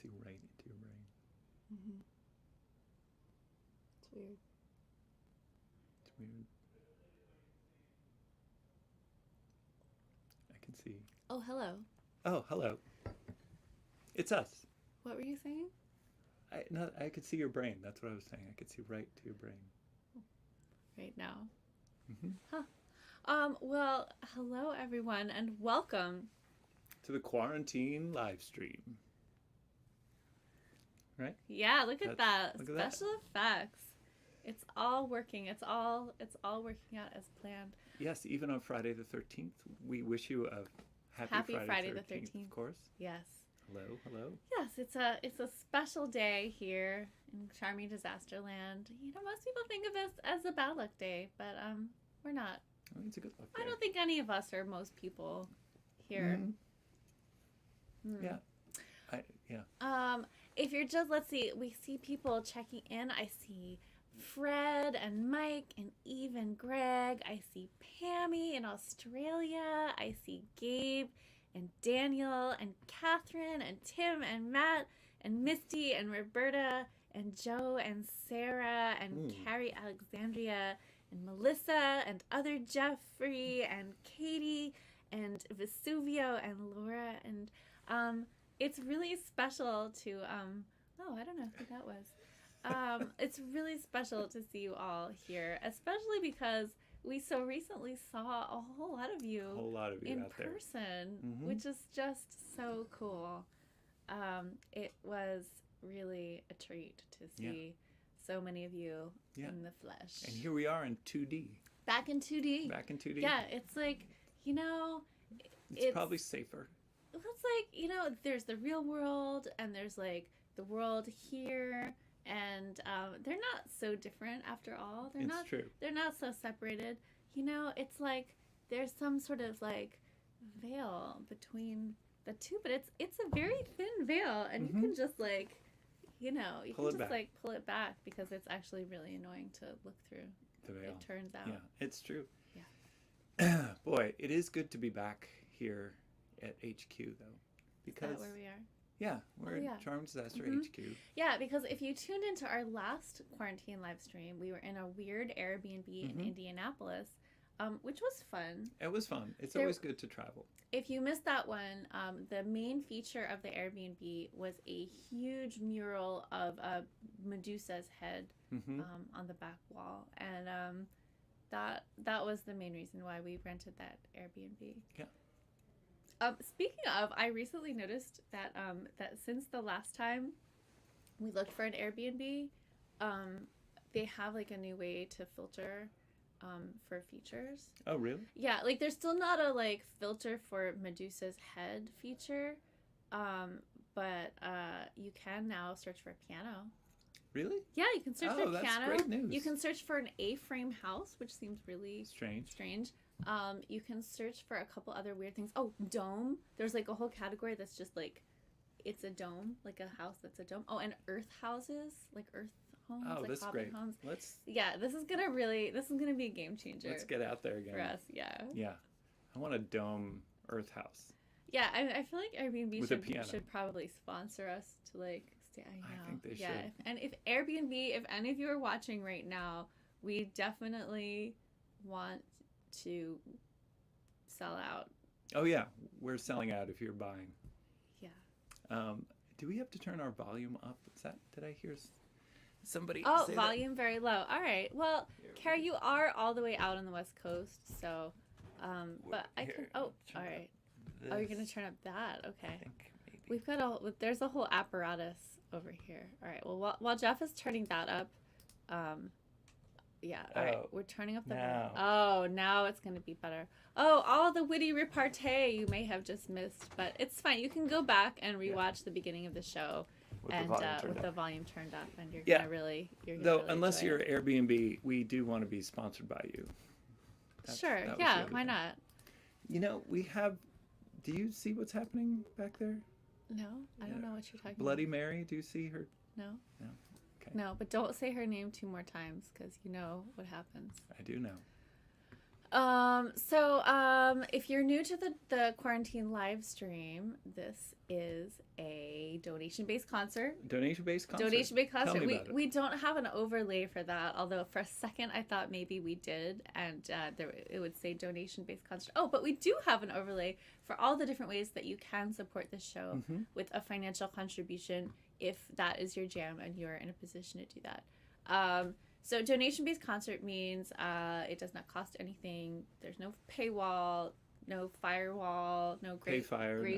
see right into your brain. Mm-hmm. It's weird. It's weird. I can see. Oh, hello. Oh, hello. It's us. What were you saying? I could see your brain. That's what I was saying. I could see right to your brain. Right now. Mm-hmm. Huh. Well, hello everyone and welcome To the Quarantine Livestream. Right? Yeah, look at that. Look at that. Special effects. It's all working. It's all working out as planned. Yes, even on Friday the 13th, we wish you a happy Friday the 13th, of course. Yes. Hello. Yes, it's a special day here in charming disaster land. You know, most people think of this as a bad luck day, but we're not. I mean, it's a good luck day. I don't think any of us or most people here. Mm-hmm. Yeah. If you're just, let's see, we see people checking in. I see Fred and Mike and Eve and Greg. I see Pammy in Australia. I see Gabe and Daniel and Catherine and Tim and Matt and Misty and Roberta and Joe and Sarah and Carrie Alexandria and Melissa and other Jeffrey and Katie and Vesuvio and Laura and it's really special to I don't know who that was. It's really special to see you all here, especially because we so recently saw a whole lot of you in out person, there. which is just so cool. It was really a treat to see so many of you in the flesh. And here we are in 2D. Back in 2D. Yeah, it's like, you know... It's probably safer. It's like, you know, there's the real world and there's like the world here, and they're not so different after all. It's true. They're not so separated. You know, it's like there's some sort of like veil between the two, but it's a very thin veil, and you can just like, you know, you can just like pull it back because it's actually really annoying to look through. The veil. It turns out. Yeah, it's true. Yeah. Boy, it is good to be back here at HQ though, because is that where we are? Yeah, we're at Charm Disaster HQ. Yeah, because if you tuned into our last quarantine live stream, we were in a weird Airbnb in Indianapolis, which was fun. It was fun. It's always good to travel. If you missed that one, the main feature of the Airbnb was a huge mural of Medusa's head on the back wall, and that was the main reason why we rented that Airbnb. Yeah. Speaking of, I recently noticed that that since the last time we looked for an Airbnb, they have like a new way to filter for features. Oh, really? Yeah, like there's still not a like filter for Medusa's head feature, but you can now search for a piano. Really? Yeah, you can search for a piano. That's great news. You can search for an A-frame house, which seems really strange. You can search for a couple other weird things. Oh, dome. There's like a whole category that's just like, it's a dome, like a house that's a dome. Oh, and earth houses, like earth homes, like that's great. Homes. Yeah, this is gonna be a game changer. Let's get out there again for us. Yeah. Yeah, I want a dome earth house. Yeah, I feel like Airbnb should probably sponsor us to like stay. I think they should. And if Airbnb, if any of you are watching right now, we definitely want to sell out. Oh yeah, we're selling out if you're buying. Yeah. Do we have to turn our volume up? Did I hear somebody say volume very low. All right. Well, Kara, you are all the way out on the West Coast, so but I can all right. Oh, you're going to turn up that. Okay. I think maybe. We've got there's a whole apparatus over here. All right. Well, while Jeff is turning that up, yeah, all right. We're turning up the volume. Oh, now it's going to be better. Oh, all the witty repartee you may have just missed, but it's fine. You can go back and rewatch the beginning of the show with the volume turned up, and you're going to really... unless you're Airbnb, we do want to be sponsored by you. Sure, yeah, why not? You know, we have... Do you see what's happening back there? No, I don't know what you're talking Bloody about. Mary, do you see her? No. No. Okay. No, but don't say her name 2 more times because you know what happens. I do know. If you're new to the Quarantine Livestream, this is a donation-based concert. Donation-based concert? Donation-based concert. Tell me about it. We don't have an overlay for that, although for a second I thought maybe we did, and it would say donation-based concert. Oh, but we do have an overlay for all the different ways that you can support the show with a financial contribution if that is your jam and you're in a position to do that. So donation-based concert means it does not cost anything. There's no paywall, no firewall, no great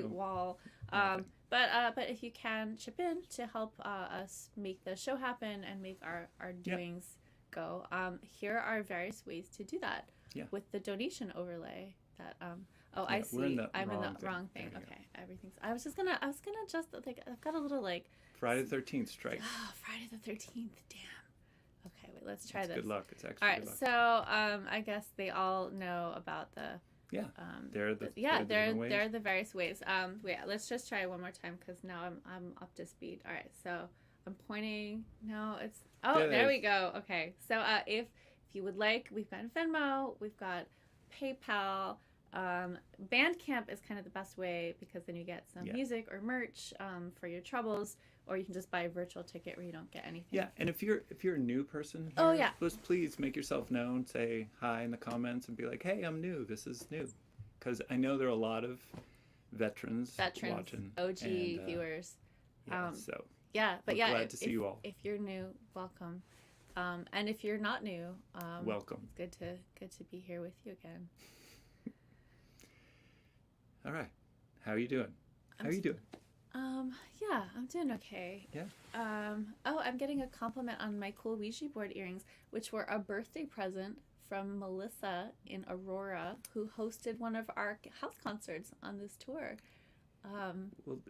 wall. But if you can chip in to help us make the show happen and make our doings go, here are various ways to do that with the donation overlay. That I see. I'm in the wrong thing. Okay, everything's. I was gonna just like I've got a little like Friday the 13th strike. Oh, Friday the 13th. Damn. Okay, wait, let's try this. Good luck. It's actually all right. Good luck. So, I guess they all know about the. They're the various ways. Let's just try one more time because now I'm up to speed. All right, so I'm pointing. No, it's there we go. Okay, so if you would like, we've got Venmo, we've got PayPal. Bandcamp is kind of the best way because then you get some music or merch for your troubles. Or you can just buy a virtual ticket where you don't get anything. Yeah, and if you're a new person here, please make yourself known. Say hi in the comments and be like, hey, I'm new. This is new. Because I know there are a lot of veterans watching. OG viewers. Glad to see you all. If you're new, welcome. And if you're not new, welcome. It's good to be here with you again. All right. How are you doing? I'm doing okay. Yeah. I'm getting a compliment on my cool Ouija board earrings, which were a birthday present from Melissa in Aurora, who hosted one of our house concerts on this tour.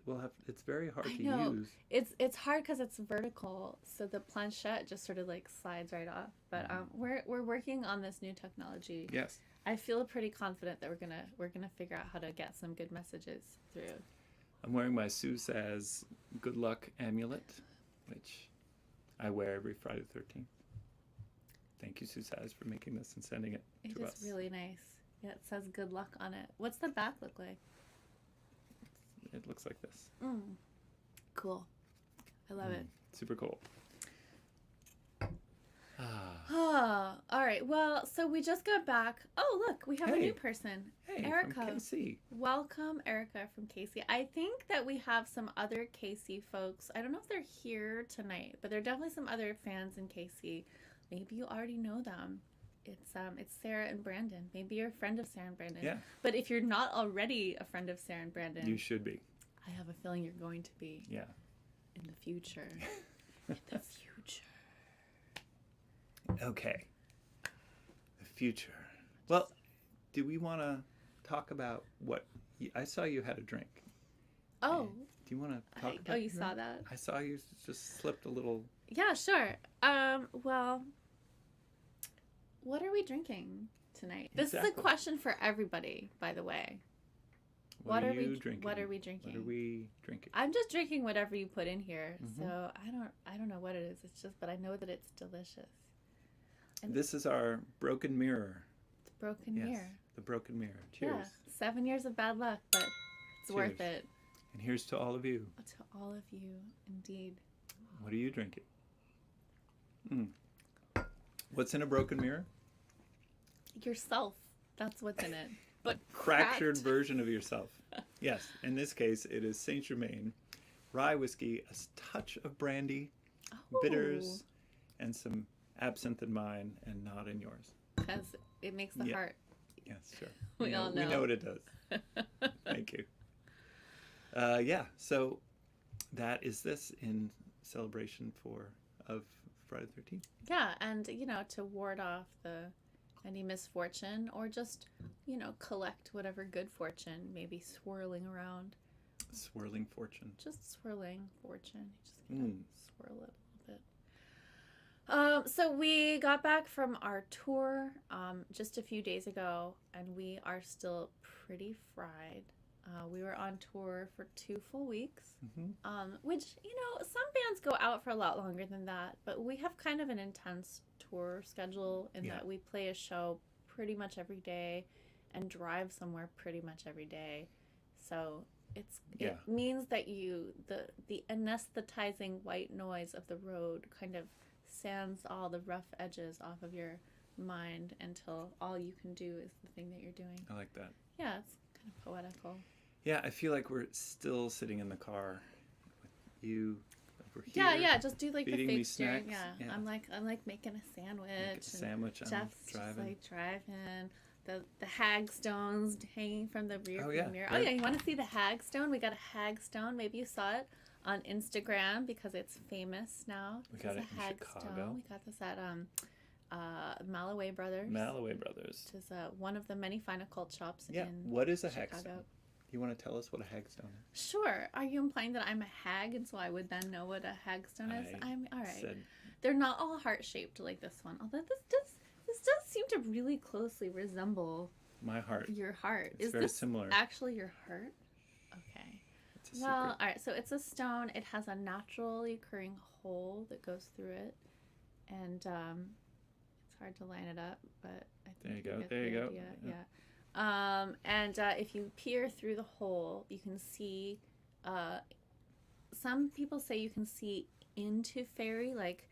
We'll have. It's very hard to use. It's hard because it's vertical, so the planchette just sort of like slides right off. But we're working on this new technology. Yes. I feel pretty confident that we're gonna figure out how to get some good messages through. I'm wearing my Sue Says Good Luck amulet, which I wear every Friday the 13th. Thank you, Sue Says, for making this and sending it to us. It is really nice. Yeah, it says good luck on it. What's the back look like? It looks like this. Cool. I love it. Super cool. All right. Well, so we just got back. Oh, look, we have a new person. Hey, Erica. From KC. Welcome, Erica from KC. I think that we have some other KC folks. I don't know if they're here tonight, but there are definitely some other fans in KC. Maybe you already know them. It's Sarah and Brandon. Maybe you're a friend of Sarah and Brandon. Yeah. But if you're not already a friend of Sarah and Brandon, you should be. I have a feeling you're going to be. Yeah. In the future. In the future. Okay. The future. Well, do we want to talk about what... I saw you had a drink. Oh. Do you want to talk about Oh, you saw that? I saw you just slipped a little... Yeah, sure. Well, what are we drinking tonight? Exactly. This is a question for everybody, by the way. What are we drinking? What are we drinking? What are we drinking? I'm just drinking whatever you put in here. So I don't know what it is. It's just, but I know that it's delicious. And this is our broken mirror. It's broken mirror. The broken mirror. Cheers. Yeah, 7 years of bad luck, but it's worth it. And here's to all of you. To all of you, indeed. What are you drinking? What's in a broken mirror? Yourself. That's what's in it. But fractured version of yourself. Yes. In this case, it is Saint Germain, rye whiskey, a touch of brandy, bitters, and some absinthe in mine and not in yours. Because it makes the heart. Yes, sure. We all know. We know what it does. Thank you. So that is this in celebration of Friday the 13th. Yeah, and, to ward off any misfortune or just, collect whatever good fortune may be swirling around. Swirling fortune. Just swirling fortune. You just swirl it a little bit. So we got back from our tour just a few days ago, and we are still pretty fried. We were on tour for 2 full weeks, which, some bands go out for a lot longer than that, but we have kind of an intense tour schedule in that we play a show pretty much every day and drive somewhere pretty much every day. So it means that the anesthetizing white noise of the road kind of sands all the rough edges off of your mind until all you can do is the thing that you're doing. I like that. Yeah, it's kind of poetical. Yeah, I feel like we're still sitting in the car with you over here. Yeah, just do like the feeding me fake steering. snacks. Yeah. I'm like making a sandwich. I'm Jeff's driving. just like driving. The hagstones hanging from the rear view mirror. Right. Oh yeah, you want to see the hagstone? We got a hagstone. Maybe you saw it on Instagram because it's famous now. We got it in Chicago. We got this at Malloway Brothers. Malloway Brothers. Which is one of the many fine occult shops in what is a Chicago. hagstone? You want to tell us what a hagstone is? Sure. Are you implying that I'm a hag and so I would then know what a hagstone is? I'm all right. Said... They're not all heart-shaped like this one, although this does seem to really closely resemble my heart. Your heart. It's very similar. Actually your heart? Okay. It's a secret. All right. So it's a stone. It has a naturally occurring hole that goes through it, and it's hard to line it up, but I think there you go. Yeah. And if you peer through the hole, you can see. Some people say you can see into fairy, like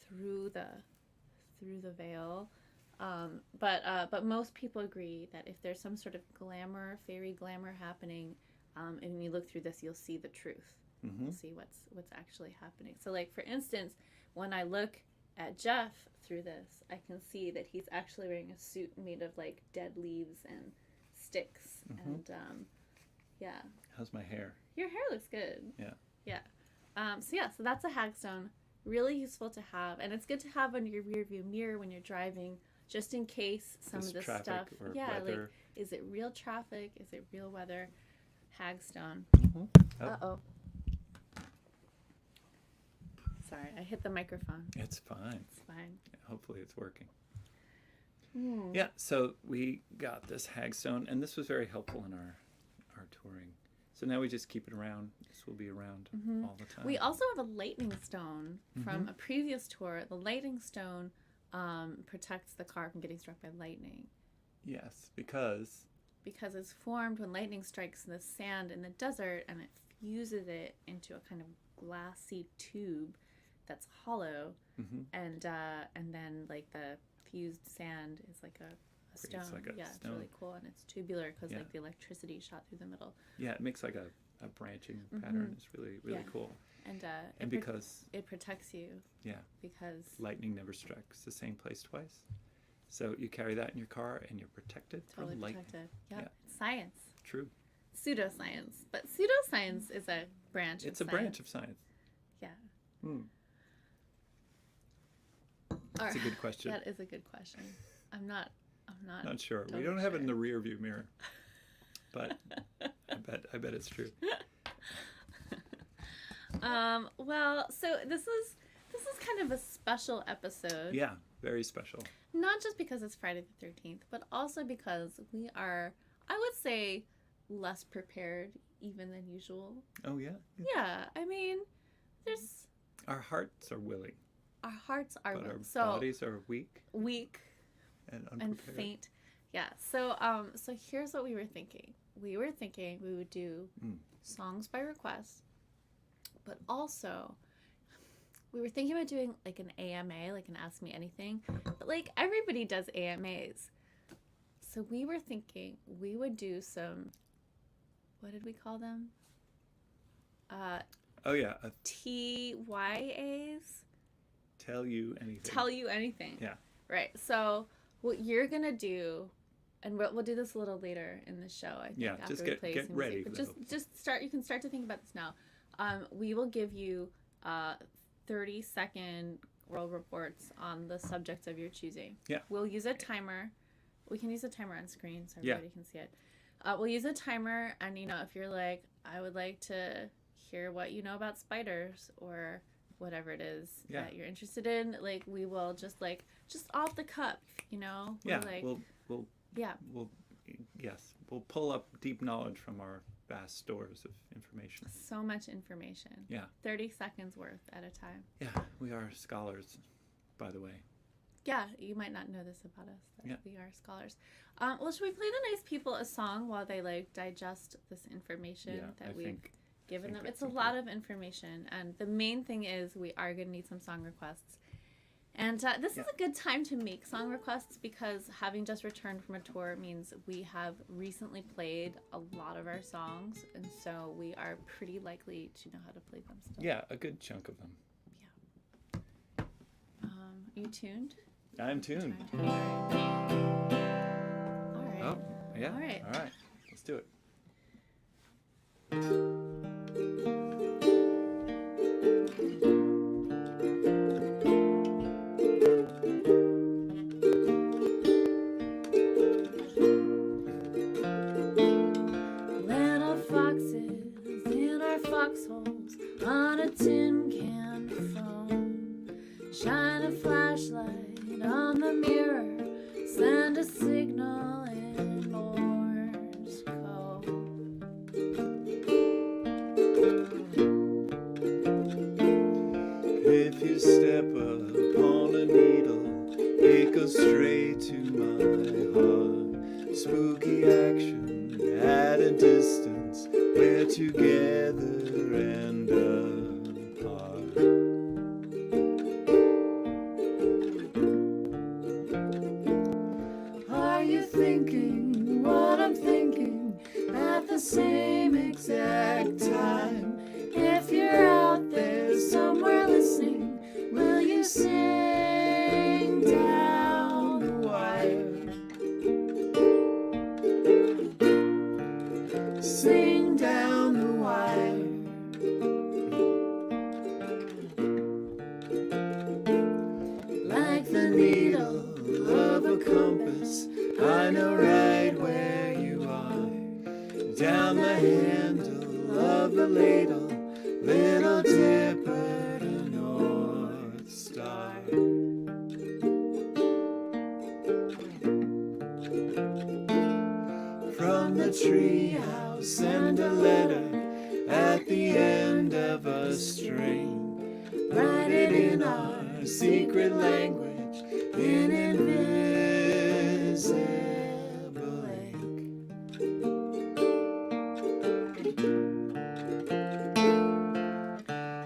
through the veil. But most people agree that if there's some sort of fairy glamour happening, and when you look through this, you'll see the truth. Mm-hmm. You'll see what's actually happening. So, like for instance, when I look at Jeff through this, I can see that he's actually wearing a suit made of like dead leaves and sticks, and yeah. How's my hair? Your hair looks good. Yeah. So that's a hagstone. Really useful to have, and it's good to have on your rear view mirror when you're driving, just in case some of this stuff. Weather. Like, is it real traffic? Is it real weather? Hagstone. Mm-hmm. Uh-oh. Sorry, I hit the microphone. It's fine. It's fine. Hopefully it's working. Mm. Yeah, so we got this hagstone, and this was very helpful in our touring. So now we just keep it around. This will be around all the time. We also have a lightning stone from a previous tour. The lightning stone protects the car from getting struck by lightning. Yes, because it's formed when lightning strikes the sand in the desert, and it fuses it into a kind of glassy tube that's hollow, and then like the fused sand is like a stone. Like a stone. It's really cool, and it's tubular because like the electricity shot through the middle. Yeah, it makes like a branching pattern. It's really cool. And because it protects you. Yeah. Because lightning never strikes the same place twice. So you carry that in your car and you're protected from lightning. Protected. Yep. Yeah. It's science. True. Pseudoscience. But pseudoscience is a branch It's of a science. branch of science. Yeah. That's a good question. That is a good question. I'm not sure. Totally we don't have sure. it in the rear view mirror. But I bet it's true. Well, so this is kind of a special episode. Yeah, very special. Not just because it's Friday the 13th, but also because we are, I would say, less prepared even than usual. Oh, yeah? Yeah, I mean, there's... Our hearts are willing. Our hearts are willing. But our bodies are weak. And unprepared. And faint. Yeah, so here's what we were thinking. We were thinking we would do songs by request, but also we were thinking about doing like an AMA, like an Ask Me Anything, but like everybody does AMAs. So we were thinking we would do some, what did we call them? TYAs? Tell you anything. Tell you anything. Yeah. Right. So what you're going to do, and we'll do this a little later in the show, I think. Yeah, after just we play get some ready. Music. But just start, you can start to think about this now. We will give you 30-second world reports on the subject of your choosing. Yeah. We'll use a timer. We can use a timer on screen so everybody can see it. We'll use a timer, and if you're like, I would like to hear what you know about spiders or whatever it is that you're interested in, like we will just off the cuff, we'll pull up deep knowledge from our vast stores of information. So much information. Yeah. 30 seconds worth at a time. Yeah, we are scholars, by the way. Yeah, you might not know this about us, that Yeah. we are scholars. Well, should we play the nice people a song while they like digest this information that we've given them? It's a lot of information, and the main thing is we are going to need some song requests. And this is a good time to make song requests because having just returned from a tour means we have recently played a lot of our songs, and so we are pretty likely to know how to play them still. Yeah, a good chunk of them. Yeah. Are you tuned? I'm tuned. All right. Oh, yeah. All right. All right. Let's do it. Little foxes in our foxholes on a tin can phone. Shine a flashlight on the mirror, send a signal in Morse code. If you step upon a needle, it goes straight to my heart. Spooky action at a distance, we're together and apart. Are you thinking what I'm thinking at the same exact time? If you're out there somewhere listening, will you sing down the wire? Sing down the wire. Like the needle of a compass, I know right where you are. Down the handle of the ladle, Little Dipper to North Star. From the treehouse, send a letter at the end of a string. Write it in our secret language, in invisible ink.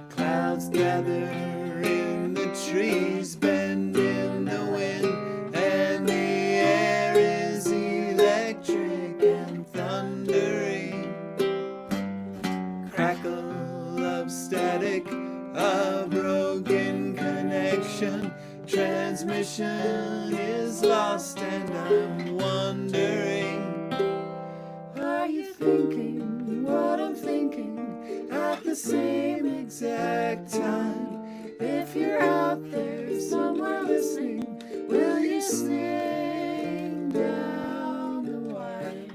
Clouds gather in the trees, bend in the wind, and the air is electric and thundering. Crackle of static, a broken connection. Transmission is lost, and I'm wondering, are you thinking what I'm thinking at the same exact time? If you're out there somewhere listening, will you sing down the wire?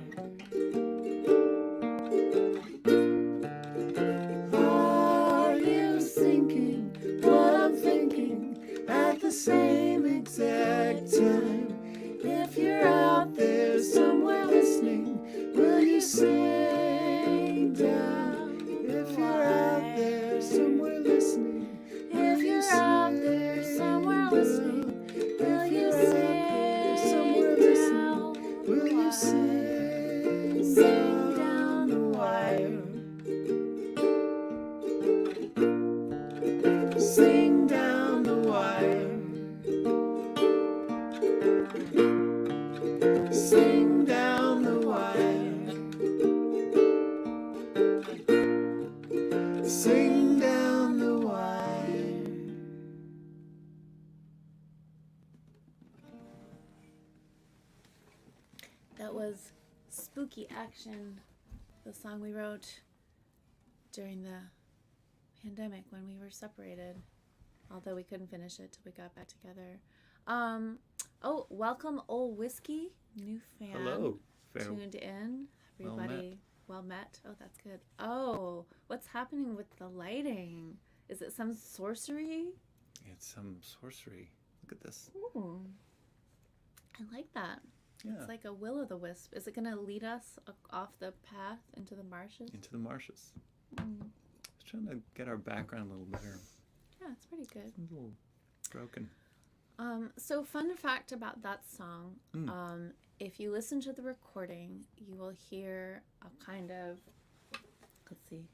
Are you thinking what I'm thinking at the same exact time? If you're out there somewhere listening, will you sing down? If you're out there somewhere listening, if you're out there somewhere listening, will you sing somewhere listening? Will you sing down the wire? Sing down the wire. Sing down the wire. Sing down the wire. That was Spooky Action, the song we wrote during the pandemic when we were separated, although we couldn't finish it till we got back together. Oh, welcome, Old Whiskey, new fan. Hello. Tuned in. Everybody, well met. Oh, that's good. Oh, what's happening with the lighting? Is it some sorcery? It's some sorcery. Look at this. Ooh, I like that. Yeah. It's like a will-o'-the-wisp. Is it going to lead us off the path into the marshes? Into the marshes. Mm. I was trying to get our background a little better. Yeah, it's pretty good. It's a little broken. So fun fact about that song, Mm. if you listen to the recording, you will hear a kind of, let's see.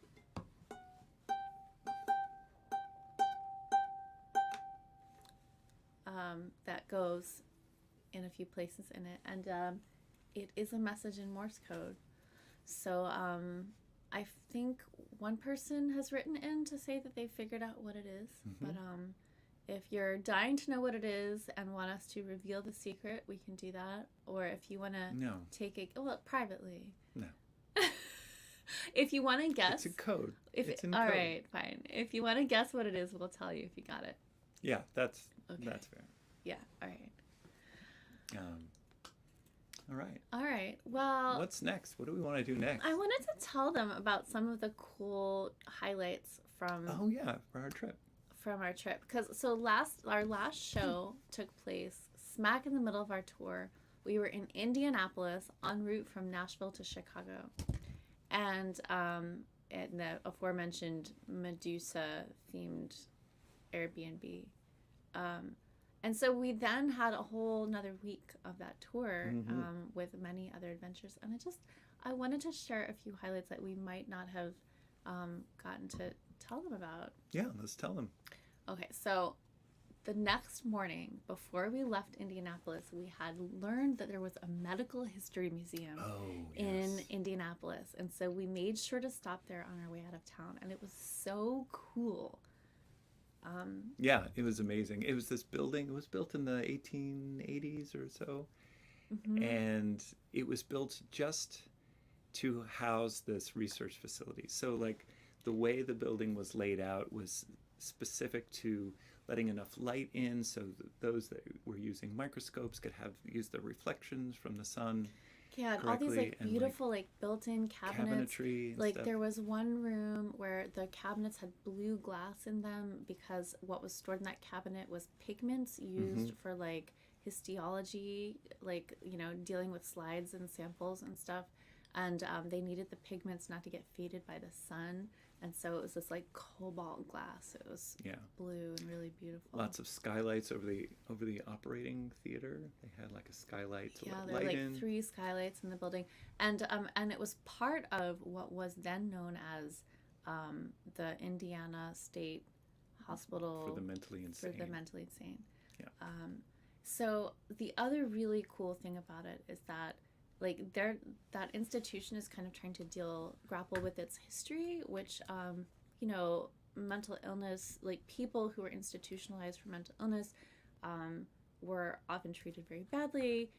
That goes in a few places in it, and it is a message in Morse code. So I think one person has written in to say that they figured out what it is, but if you're dying to know what it is and want us to reveal the secret, we can do that. Or if you want to No. take it, well, privately. No. If you want to guess. It's a code. It's in all code. right, fine. If you want to guess what it is, we'll tell you if you got it. Yeah, that's fair. Yeah, all right. All right. All right. Well, What's next? What do we want to do next? I wanted to tell them about some of the cool highlights from Oh yeah, for our trip. our trip, because our last show took place smack in the middle of our tour. We were in Indianapolis en route from Nashville to Chicago, and in the aforementioned Medusa themed Airbnb. And so we then had a whole another week of that tour with many other adventures. And I wanted to share a few highlights that we might not have gotten to tell them about. Yeah, let's tell them. Okay, so the next morning, before we left Indianapolis, we had learned that there was a medical history museum in Indianapolis. And so we made sure to stop there on our way out of town. And it was so cool. Yeah, it was amazing. It was this building. It was built in the 1880s or so. And it was built just to house this research facility. So like the way the building was laid out was specific to letting enough light in so that those that were using microscopes could use the reflections from the sun. Yeah, and all these like beautiful like built-in cabinets. Cabinetry and like stuff. There was one room where the cabinets had blue glass in them because what was stored in that cabinet was pigments used for like histology, like, you know, dealing with slides and samples and stuff. And they needed the pigments not to get faded by the sun. And so it was this like cobalt glass. It was blue and really beautiful. Lots of skylights over the operating theater. They had like a skylight to let there light were like in. 3 skylights in the building, and it was part of what was then known as the Indiana State Hospital for the mentally insane. Yeah. So the other really cool thing about it is that like that institution is kind of trying to grapple with its history, which you know, mental illness, like people who were institutionalized for mental illness were often treated very badly,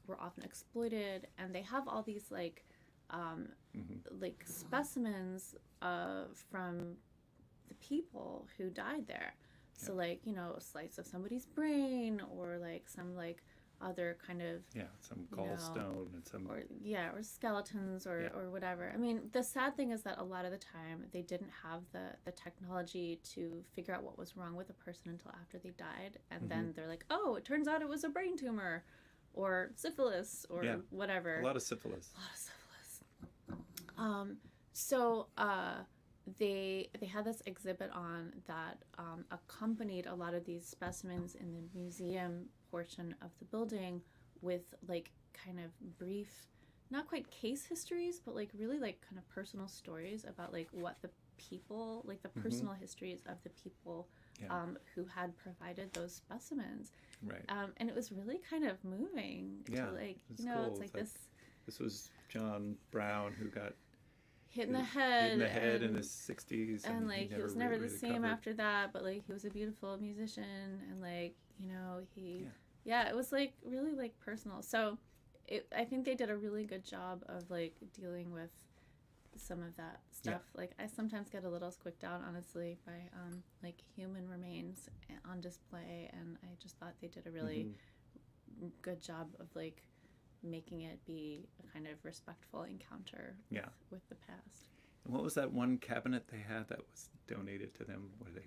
were often exploited, and they have all these like specimens from the people who died there. So like, you know, a slice of somebody's brain, or like some like other kind of some gallstone and some or skeletons or whatever. I mean, the sad thing is that a lot of the time they didn't have the technology to figure out what was wrong with a person until after they died, and then they're like, oh, it turns out it was a brain tumor or syphilis or whatever. A lot of syphilis. So they had this exhibit on that accompanied a lot of these specimens in the museum portion of the building with like kind of brief, not quite case histories, but like really like kind of personal stories about like what the people, like the personal histories of the people who had provided those specimens. Right. And it was really kind of moving to like, you know, cool. it's like this. This was John Brown who got hit in the head in his 60s, and like he was never really the same recovered. after that, but like he was a beautiful musician, and like, you know, it was like really like personal. So I think they did a really good job of like dealing with some of that stuff. Like I sometimes get a little squicked out, honestly, by like human remains on display, and I just thought they did a really good job of like making it be a kind of respectful encounter with the past. What was that one cabinet they had that was donated to them, where they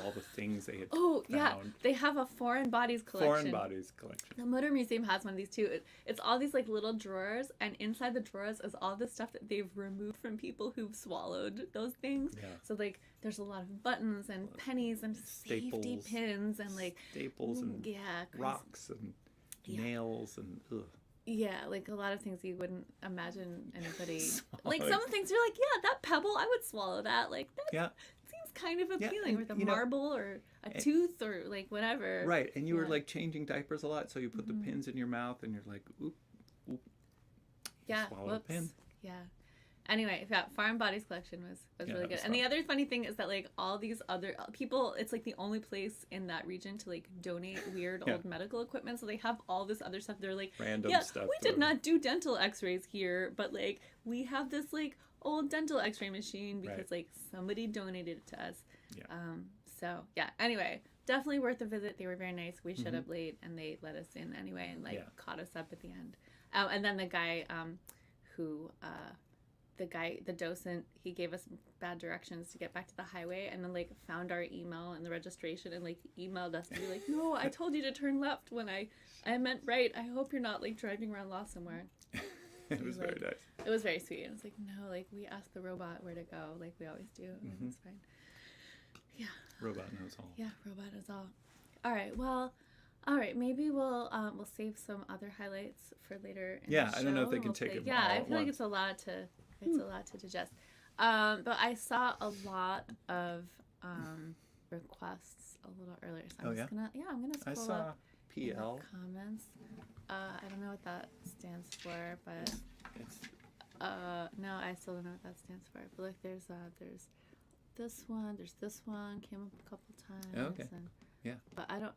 all the things they had yeah, found? they have a foreign bodies collection. Foreign bodies collection. The Motor Museum has one of these too. It's all these like little drawers, and inside the drawers is all the stuff that they've removed from people who've swallowed those things. Yeah. So like there's a lot of buttons and pennies and safety Staples, pins and like staples and crazy. rocks and nails and Yeah, like a lot of things you wouldn't imagine anybody like Swallowing. some things you're like, yeah, that pebble, I would swallow that. Like that yeah. seems kind of Yeah, appealing, and, with a you know, marble or a tooth or like whatever. Right, and you were Yeah. like changing diapers a lot, so you put the pins in your mouth, and you're like, oop, oop. Yeah, Swallow a whoops. pin. Yeah. Anyway, yeah, Foreign Bodies collection was Yeah, really that good. was And the fun. other funny thing is that like all these other people, it's like the only place in that region to like donate weird Yeah. old medical equipment. So they have all this other stuff. They're like, Random yeah, stuff. we did not do dental X-rays here, but like we have this like old dental X-ray machine because Right. like somebody donated it to us. Yeah. So yeah. Anyway, definitely worth a visit. They were very nice. We showed Mhm. up late and they let us in anyway and like Yeah. caught us up at the end. And then the guy who the docent, he gave us bad directions to get back to the highway, and then like found our email and the registration and like emailed us to be like, no, I told you to turn left when I meant right. I hope you're not like driving around lost somewhere. It was very nice. It was very sweet. I was like, no, like we asked the robot where to go, like we always do. Mhm. It's fine. Yeah. Robot knows all. Yeah, robot is all. All right. Well, all right. Maybe we'll save some other highlights for later. In Yeah, the I don't know if show. they can We'll take play- it Yeah, all I at feel like once. it's a lot to digest. But I saw a lot of requests a little earlier, so I'm Oh, just gonna I'm gonna I scroll saw up in the PL. comments. I don't know what that stands for, but It's no, I still don't know what that stands for. But like, there's this one came up a couple times. Okay. And, Yeah. But I don't.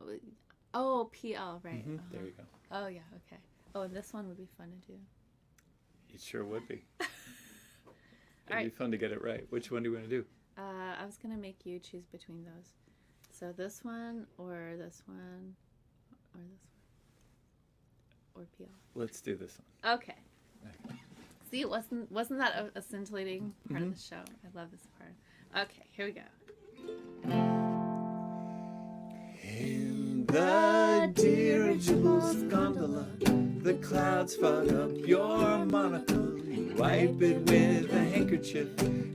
Oh, PL, right? mhm, there you go. Oh yeah, okay. Oh, and this one would be fun to do. It sure would be. It'd be Alright. fun to get it right. Which one do you want to do? I was gonna make you choose between those. So this one or this one or this one or PL. Let's do this one. Okay. See, wasn't that a scintillating part of the show? I love this part. Okay, here we go. In the dirigibles gondola, the clouds fog up your monocle. You wipe it with a handkerchief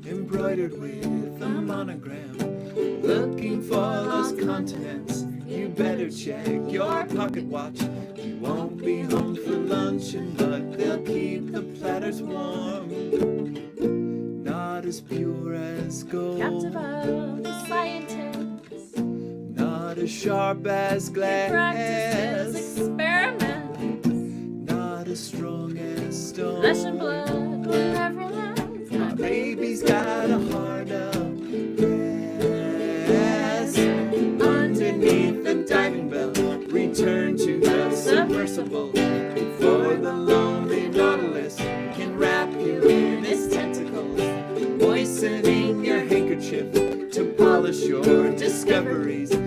embroidered with a monogram. Looking for lost continents, you better check your pocket watch. You won't be home for luncheon, but they'll keep the platters warm. Not as pure as gold, Captive of the scientists. not as sharp as glass, Practices experiments. not as strong as stone. Flesh and blood will never last. My baby's got a heart of glass. Underneath the diving bell, return to the submersible. For the lonely nautilus can wrap you in its tentacles, moistening your handkerchief to polish your discoveries. The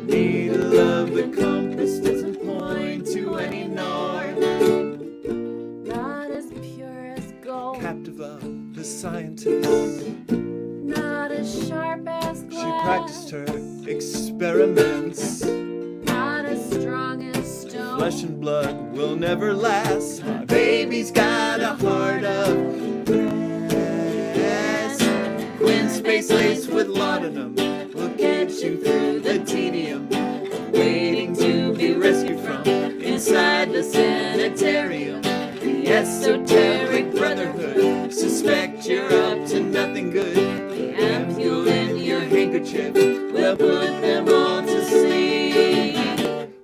needle of the compass doesn't point to any north. Not as pure as gold. Captive of the scientist, Not as sharp as glass. she practiced her experiments. Not as strong as stone. Flesh and blood will never last. My baby's got a heart of glass. When space laced with laudanum will get you through the tedium of waiting to be rescued from inside the sanitarium. The esoteric brotherhood suspect you're up to nothing good. The ampule in your handkerchief will put them all to sleep.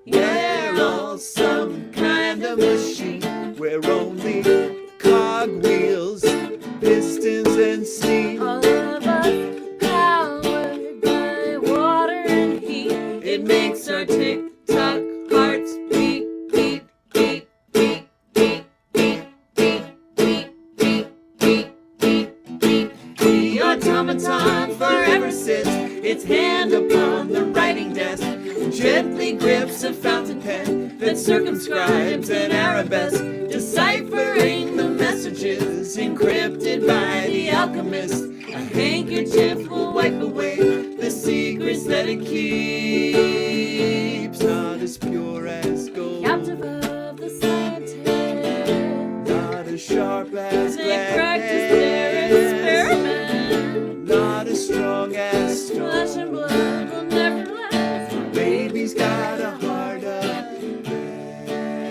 We're all some kind of machine where only cogwheels, pistons, and steam. All of us powered by water and heat. It makes our tick-tock hearts beat, beat, beat, beat, beat, beat, beat, beat, beat, beat, beat, beat. The automaton forever sits, its hand upon the writing desk, gently grips a fountain pen that circumscribes an arabesque, deciphering the messages encrypted by the alchemist. A handkerchief will wipe away the secrets that it keeps. Not as pure as gold, Captive of the scientist. not as sharp as They practice their experiment. not as strong as Flesh and blood will never last. Baby's got a heart of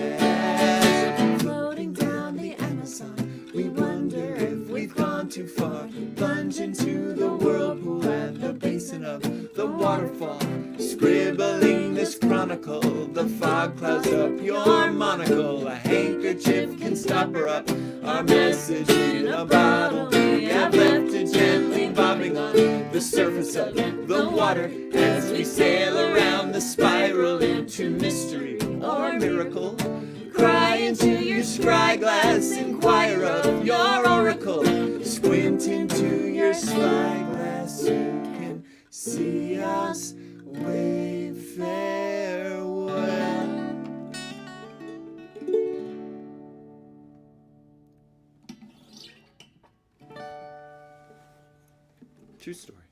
glass. Floating down the Amazon, we wonder if we've gone too far. Plunge into the whirlpool at the basin of the waterfall. Scribbling this chronicle, the fog clouds up your monocle. A handkerchief can stop her up. Our message in a bottle, we have left it gently bobbing on the surface of the water as we sail around the spiral into mystery or miracle. Cry into your scry glass, inquire of your oracle. Squint into your spyglass, you can see us. Wave farewell. True story.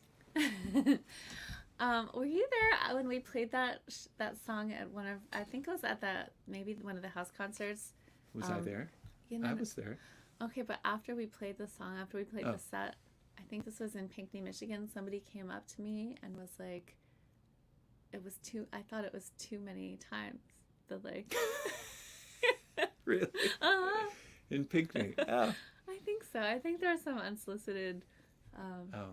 Were you there when we played that song at one of, I think it was at maybe one of the house concerts? Was I there? You know, I was there. Okay, but after we played the song, after we played the set, I think this was in Pinckney, Michigan, somebody came up to me and was like, I thought it was too many times. The like. Really? Uh-huh. In Pinckney. Oh. I think so. I think there was some unsolicited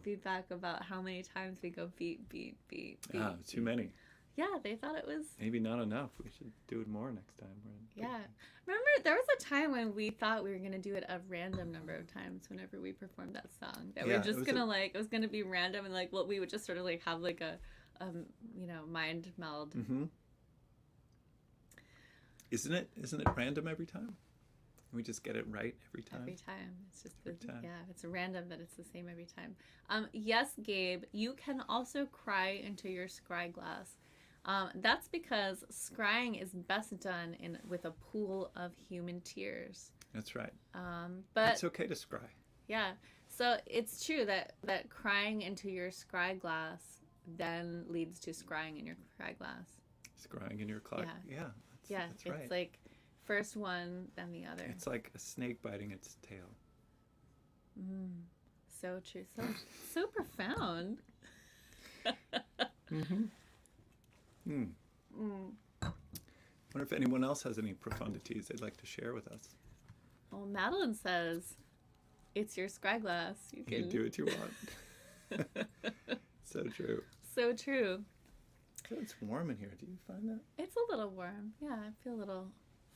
feedback about how many times we go beat, beat, beat, beat. Oh, too many. Yeah, they thought it was. Maybe not enough. We should do it more next time. Yeah. Remember, there was a time when we thought we were going to do it a random number of times whenever we performed that song. That we were just going to it was going to be random and like, well, we would just sort of like have like a mind meld. Mm-hmm. Isn't it random every time? We just get it right every time. Every time. It's just every time. Yeah, it's random that it's the same every time. Yes, Gabe, you can also cry into your scry glass. That's because scrying is best done with a pool of human tears. That's right. But it's okay to scry. Yeah. So it's true that crying into your scry glass then leads to scrying in your cry glass. Scrying in your clock. Yeah. That's right. It's like first one, then the other. It's like a snake biting its tail. So true. So profound. Mm-hmm. Wonder if anyone else has any profundities they'd like to share with us. Well, Madeline says, it's your scry glass. You can do what you want. So true. So true. So it's warm in here. Do you find that? It's a little warm. Yeah, I feel a little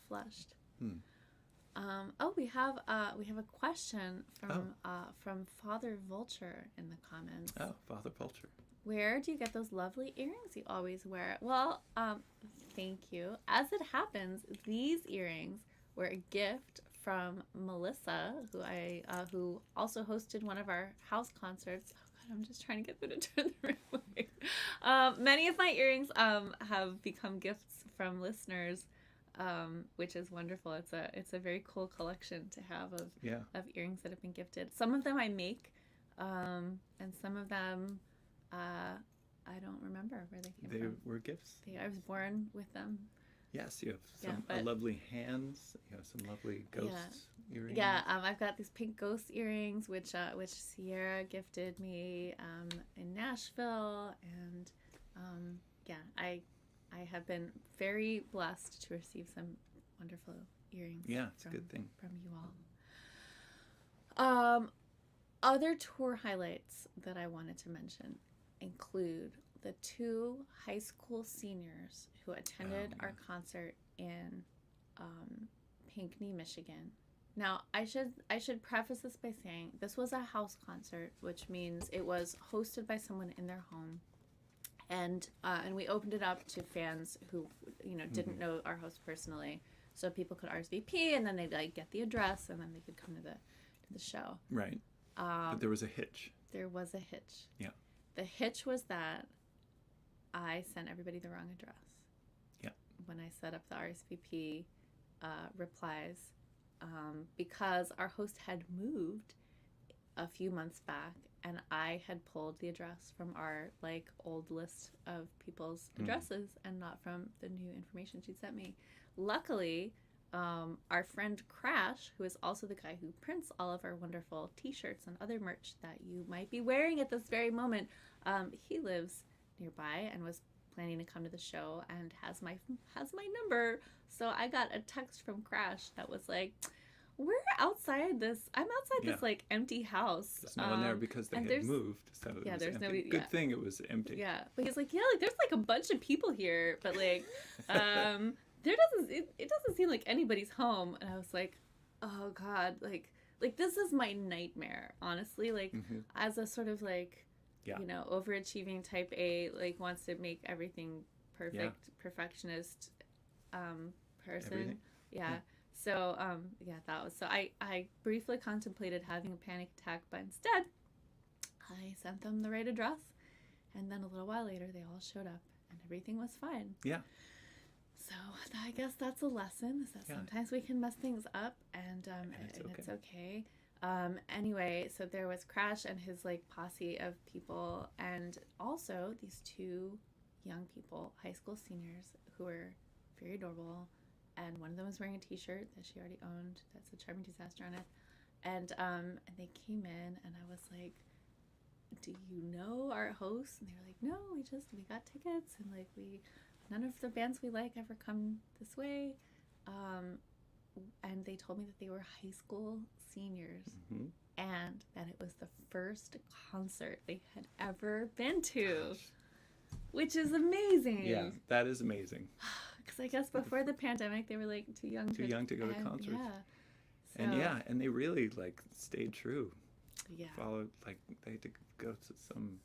flushed. We have a question from Father Vulture in the comments. Oh, Father Vulture. Where do you get those lovely earrings you always wear? Well, thank you. As it happens, these earrings were a gift from Melissa, who also hosted one of our house concerts. Oh God, I'm just trying to get them to turn the right way. Many of my earrings have become gifts from listeners, which is wonderful. It's a very cool collection to have of earrings that have been gifted. Some of them I make, and some of them I don't remember where they came from. They were gifts. I was born with them. Yes, you have some lovely hands. You have some lovely ghost earrings. Yeah, I've got these pink ghost earrings, which Sierra gifted me in Nashville, and I have been very blessed to receive some wonderful earrings. Yeah, it's a good thing from you all. Other tour highlights that I wanted to mention include the 2 high school seniors who attended our concert in Pinckney, Michigan. Now, I should preface this by saying this was a house concert, which means it was hosted by someone in their home, and we opened it up to fans who didn't know our host personally, so people could RSVP and then they'd get the address and then they could come to the show. Right. But there was a hitch. There was a hitch. Yeah. The hitch was that I sent everybody the wrong address. Yeah. When I set up the RSVP replies, because our host had moved a few months back and I had pulled the address from our like old list of people's addresses and not from the new information she'd sent me. Luckily, our friend Crash, who is also the guy who prints all of our wonderful t-shirts and other merch that you might be wearing at this very moment, he lives nearby and was planning to come to the show and has my number. So I got a text from Crash that was like, I'm outside this like empty house. There's no one there because they had moved, so it was there's empty. nobody. Good thing it was empty. Yeah, but he's like, yeah, like there's like a bunch of people here, but like, it doesn't seem like anybody's home. And I was like, oh God, like this is my nightmare, honestly. Like as a sort of like, you know, overachieving type A, like wants to make everything perfect, perfectionist person. Everything. Yeah. So, that was, so I briefly contemplated having a panic attack, but instead I sent them the right address, and then a little while later they all showed up and everything was fine. Yeah. So I guess that's a lesson, is that sometimes we can mess things up and it's okay. Anyway, so there was Crash and his like posse of people, and also these two young people, high school seniors, who were very adorable. And one of them was wearing a t-shirt that she already owned that said Charming Disaster on it. And they came in and I was like, do you know our hosts? And they were like, no, we got tickets, and like none of the bands we like ever come this way. And they told me that they were high school seniors and that it was the first concert they had ever been to, which is amazing. Yeah, that is amazing. Because I guess before the pandemic, they were like too young to go to concerts. Yeah. So, and they really like stayed true. Yeah. Followed, like, they had to go to some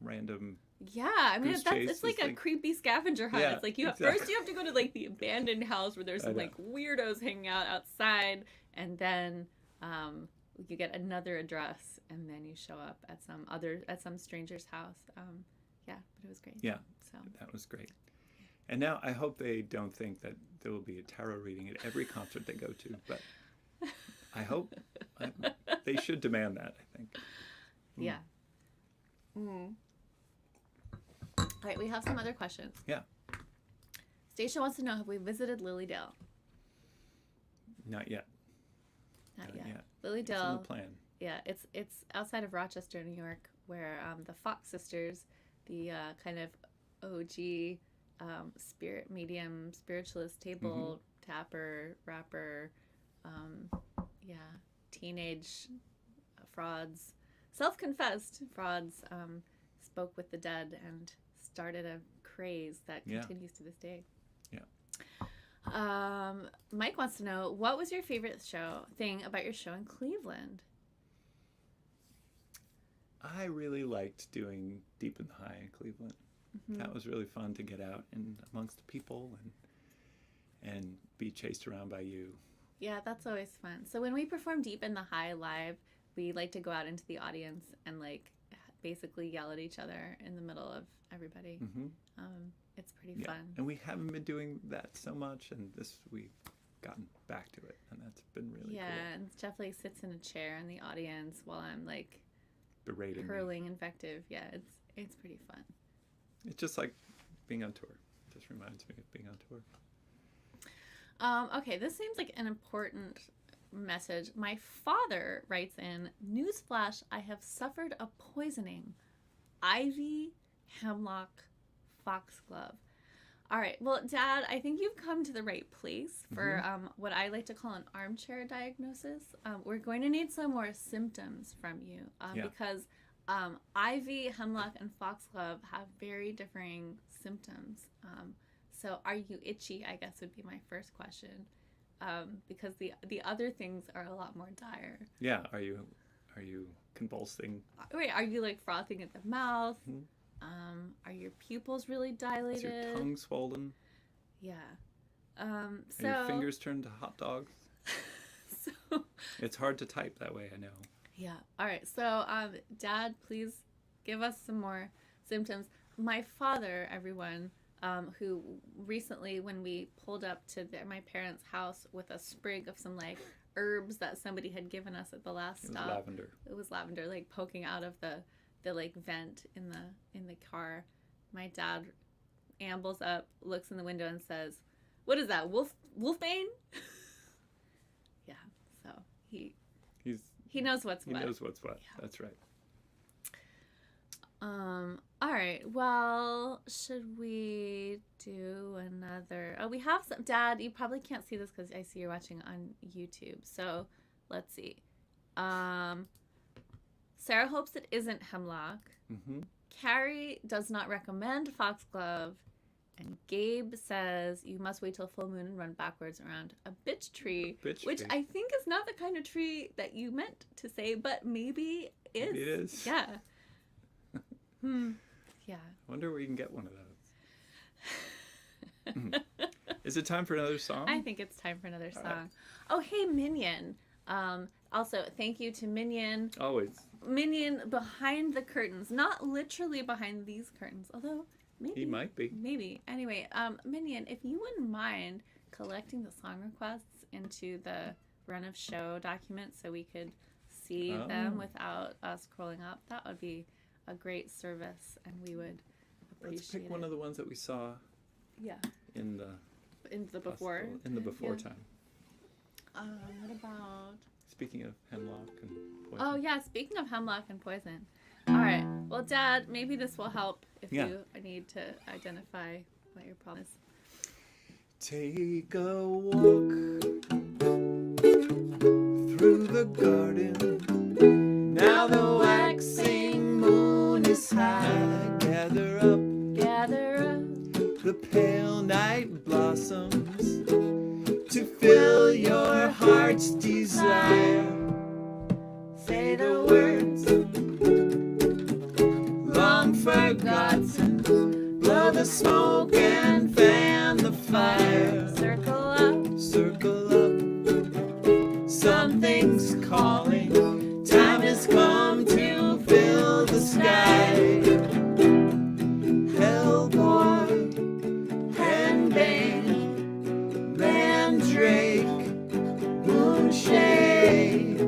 random. Yeah, I mean it's like a creepy scavenger hunt. It's like first you have to go to like the abandoned house where there's some like weirdos hanging out outside, and then you get another address, and then you show up at some stranger's house. But it was great. Yeah. So that was great. And now I hope they don't think that there will be a tarot reading at every concert they go to, but I hope they should demand that, I think. Yeah. All right, we have some other questions. Yeah. Stacia wants to know, have we visited Lilydale? Not yet. Not yet. Lilydale. It's in the plan. Yeah, it's outside of Rochester, New York, where the Fox sisters, the kind of OG spirit medium, spiritualist, table tapper, rapper, teenage frauds, self-confessed frauds, spoke with the dead and started a craze that continues to this day. Yeah. Mike wants to know, what was your favorite thing about your show in Cleveland? I really liked doing Deep in the High in Cleveland. That was really fun to get out and amongst people and be chased around by you. Yeah, that's always fun. So when we perform Deep in the High live, we like to go out into the audience and like basically yell at each other in the middle of everybody. It's pretty fun. And we haven't been doing that so much, and we've gotten back to it, and that's been really cool. Yeah, and Jeff like sits in a chair in the audience while I'm like berating, hurling invective. Yeah, it's pretty fun. It's just like being on tour. It just reminds me of being on tour. Okay, this seems like an important message. My father writes in, newsflash, I have suffered a poisoning. Ivy, hemlock, foxglove. All right, well, Dad, I think you've come to the right place for what I like to call an armchair diagnosis. We're going to need some more symptoms from you because ivy, hemlock, and foxglove have very differing symptoms. So are you itchy, I guess would be my first question. Because the other things are a lot more dire. Yeah, are you convulsing? Wait, are you like frothing at the mouth? Are your pupils really dilated? Is your tongue swollen? Yeah. Are your fingers turned to hot dogs? So it's hard to type that way, I know. Yeah. All right. So, Dad, please give us some more symptoms. My father, everyone, who recently, when we pulled up to my parents' house with a sprig of some like herbs that somebody had given us at the last It was stop. lavender. It was lavender, like poking out of the like vent in the car. My dad ambles up, looks in the window, and says, "What is that? Wolfbane?" Yeah. So he knows what's what. He knows what's what. Yeah. That's right. All right. Well, should we do another? Oh, we have some. Dad, you probably can't see this because I see you're watching on YouTube. So let's see. Sarah hopes it isn't hemlock. Mm-hmm. Carrie does not recommend foxglove. And Gabe says you must wait till full moon and run backwards around a bitch tree. Which I think is not the kind of tree that you meant to say, but maybe is. Maybe it is. Yeah. Yeah. I wonder where you can get one of those. Is it time for another song? I think it's time for another song. Right. Oh, hey, Minion. Also, thank you to Minion. Always. Minion behind the curtains. Not literally behind these curtains, although maybe. He might be. Maybe. Anyway, Minion, if you wouldn't mind collecting the song requests into the run of show document so we could see them without us scrolling up, that would be a great service, and we would appreciate Let's pick one of the ones that we saw. Yeah. In the before. In the before time. What about? Speaking of hemlock and poison. Oh yeah, speaking of hemlock and poison. All right. Well, Dad, maybe this will help if you need to identify what your problem is. Take a walk through the garden. Now the waxing moon is high. Gather up the pale night blossoms to fill your heart's desire. Say the words long forgotten. Blow the smoke and fan the fire. Circle up. Something's calling. Time has come to fill the sky. Hellboy, henbane, mandrake, moonshade,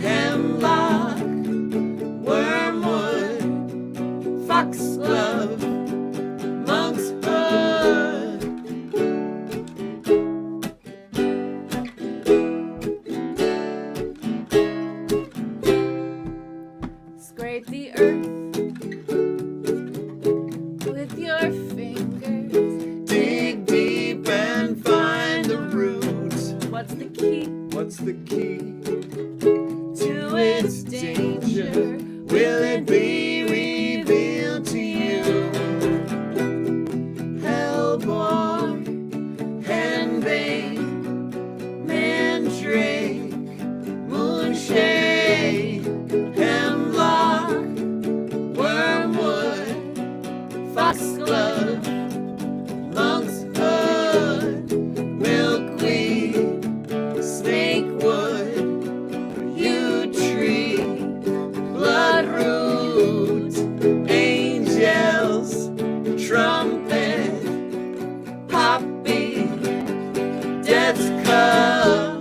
hemlock, wormwood, foxglove, monk's hood. Scrape the earth with your fingers. Dig deep and find the roots. What's the key To its danger? Will it be revealed to you? Hellboy, henbane, mandrake, moonshade, hemlock, wormwood, foxglove, monk's hood, milkweed, snakewood, yew tree, bloodroot, angels, trumpet, poppy, death's cup.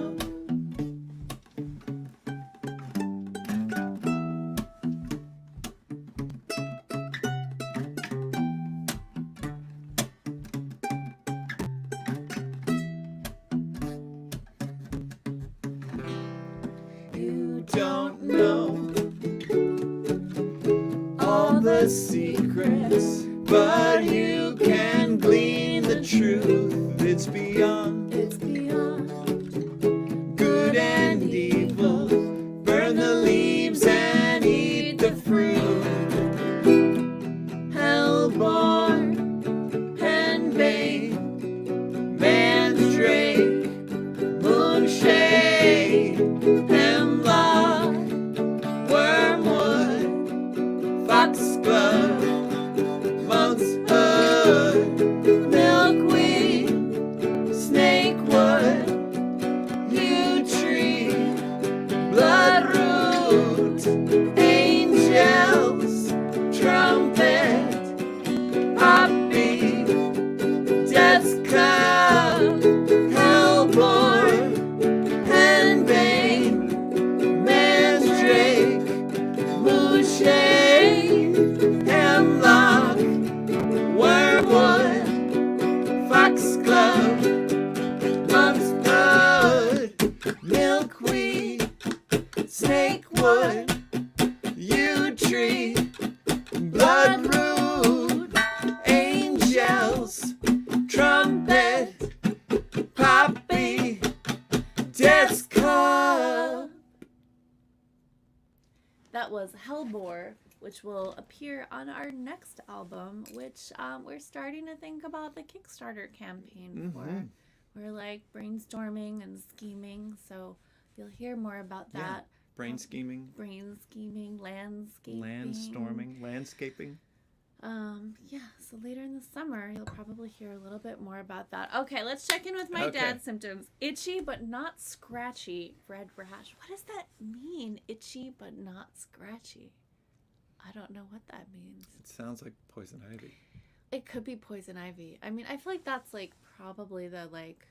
You don't know all the secrets, but you can glean the truth. It's beyond good and evil. Burn the leaves and eat the fruit. Hellboy, henbane, mandrake, moonshade, hemlock, wormwood, foxglove, monk's hood, milkweed, snake. carpet, poppy, desk cup. That was Hellbore, which will appear on our next album, which we're starting to think about the Kickstarter campaign for. We're like brainstorming and scheming, so you'll hear more about that. Yeah. Brain scheming. Landscaping. Landscaping. Yeah, so later in the summer, you'll probably hear a little bit more about that. Okay, let's check in with my dad's symptoms. Itchy but not scratchy red rash. What does that mean? Itchy but not scratchy. I don't know what that means. It sounds like poison ivy. It could be poison ivy. I mean, I feel like that's like probably the like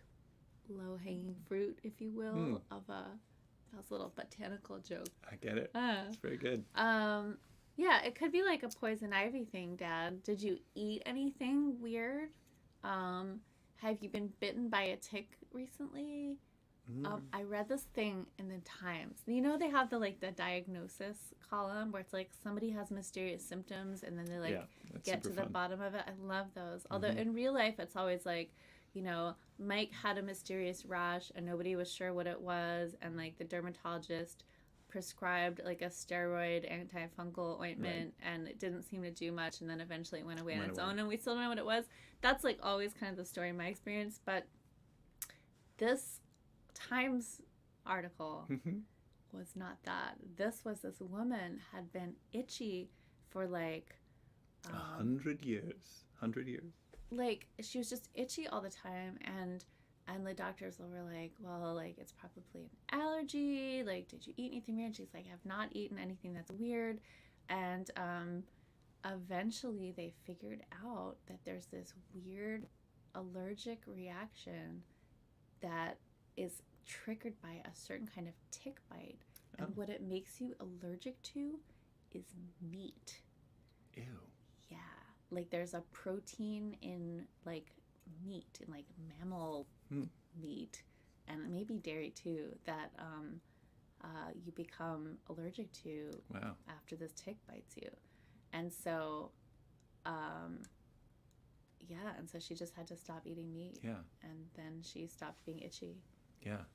low-hanging fruit, if you will, of a little botanical joke. I get it. It's very good. Yeah, it could be like a poison ivy thing, Dad. Did you eat anything weird? Have you been bitten by a tick recently? I read this thing in the Times. You know, they have the diagnosis column where it's like somebody has mysterious symptoms and then they get to the bottom of it. I love those. Although in real life, it's always like, you know, Mike had a mysterious rash and nobody was sure what it was. And like the dermatologist prescribed like a steroid antifungal ointment and it didn't seem to do much. And then eventually it went away on its own and we still don't know what it was. That's like always kind of the story in my experience. But this Times article was not that. This woman had been itchy for like 100 years. 100 years. Like she was just itchy all the time, and the doctors were like, well, like it's probably an allergy. Like, did you eat anything weird? She's like, I've not eaten anything that's weird. And eventually they figured out that there's this weird allergic reaction that is triggered by a certain kind of tick bite. And what it makes you allergic to is meat. Ew. Yeah. Like there's a protein in like meat, in like mammal meat, and maybe dairy too, that you become allergic to after this tick bites you. And so and so she just had to stop eating meat. Yeah. And then she stopped being itchy. Yeah.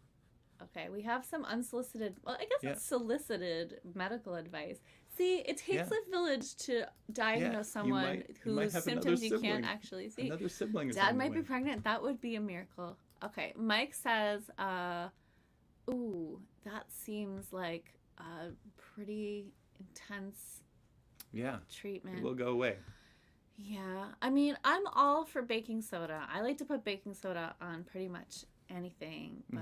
Okay, we have some unsolicited, well, I guess it's solicited medical advice. See, it takes a village to diagnose someone whose symptoms you can't actually see. Another sibling is Dad might be pregnant. That would be a miracle. Okay, Mike says, ooh, that seems like a pretty intense treatment. It will go away. Yeah, I mean, I'm all for baking soda. I like to put baking soda on pretty much anything, but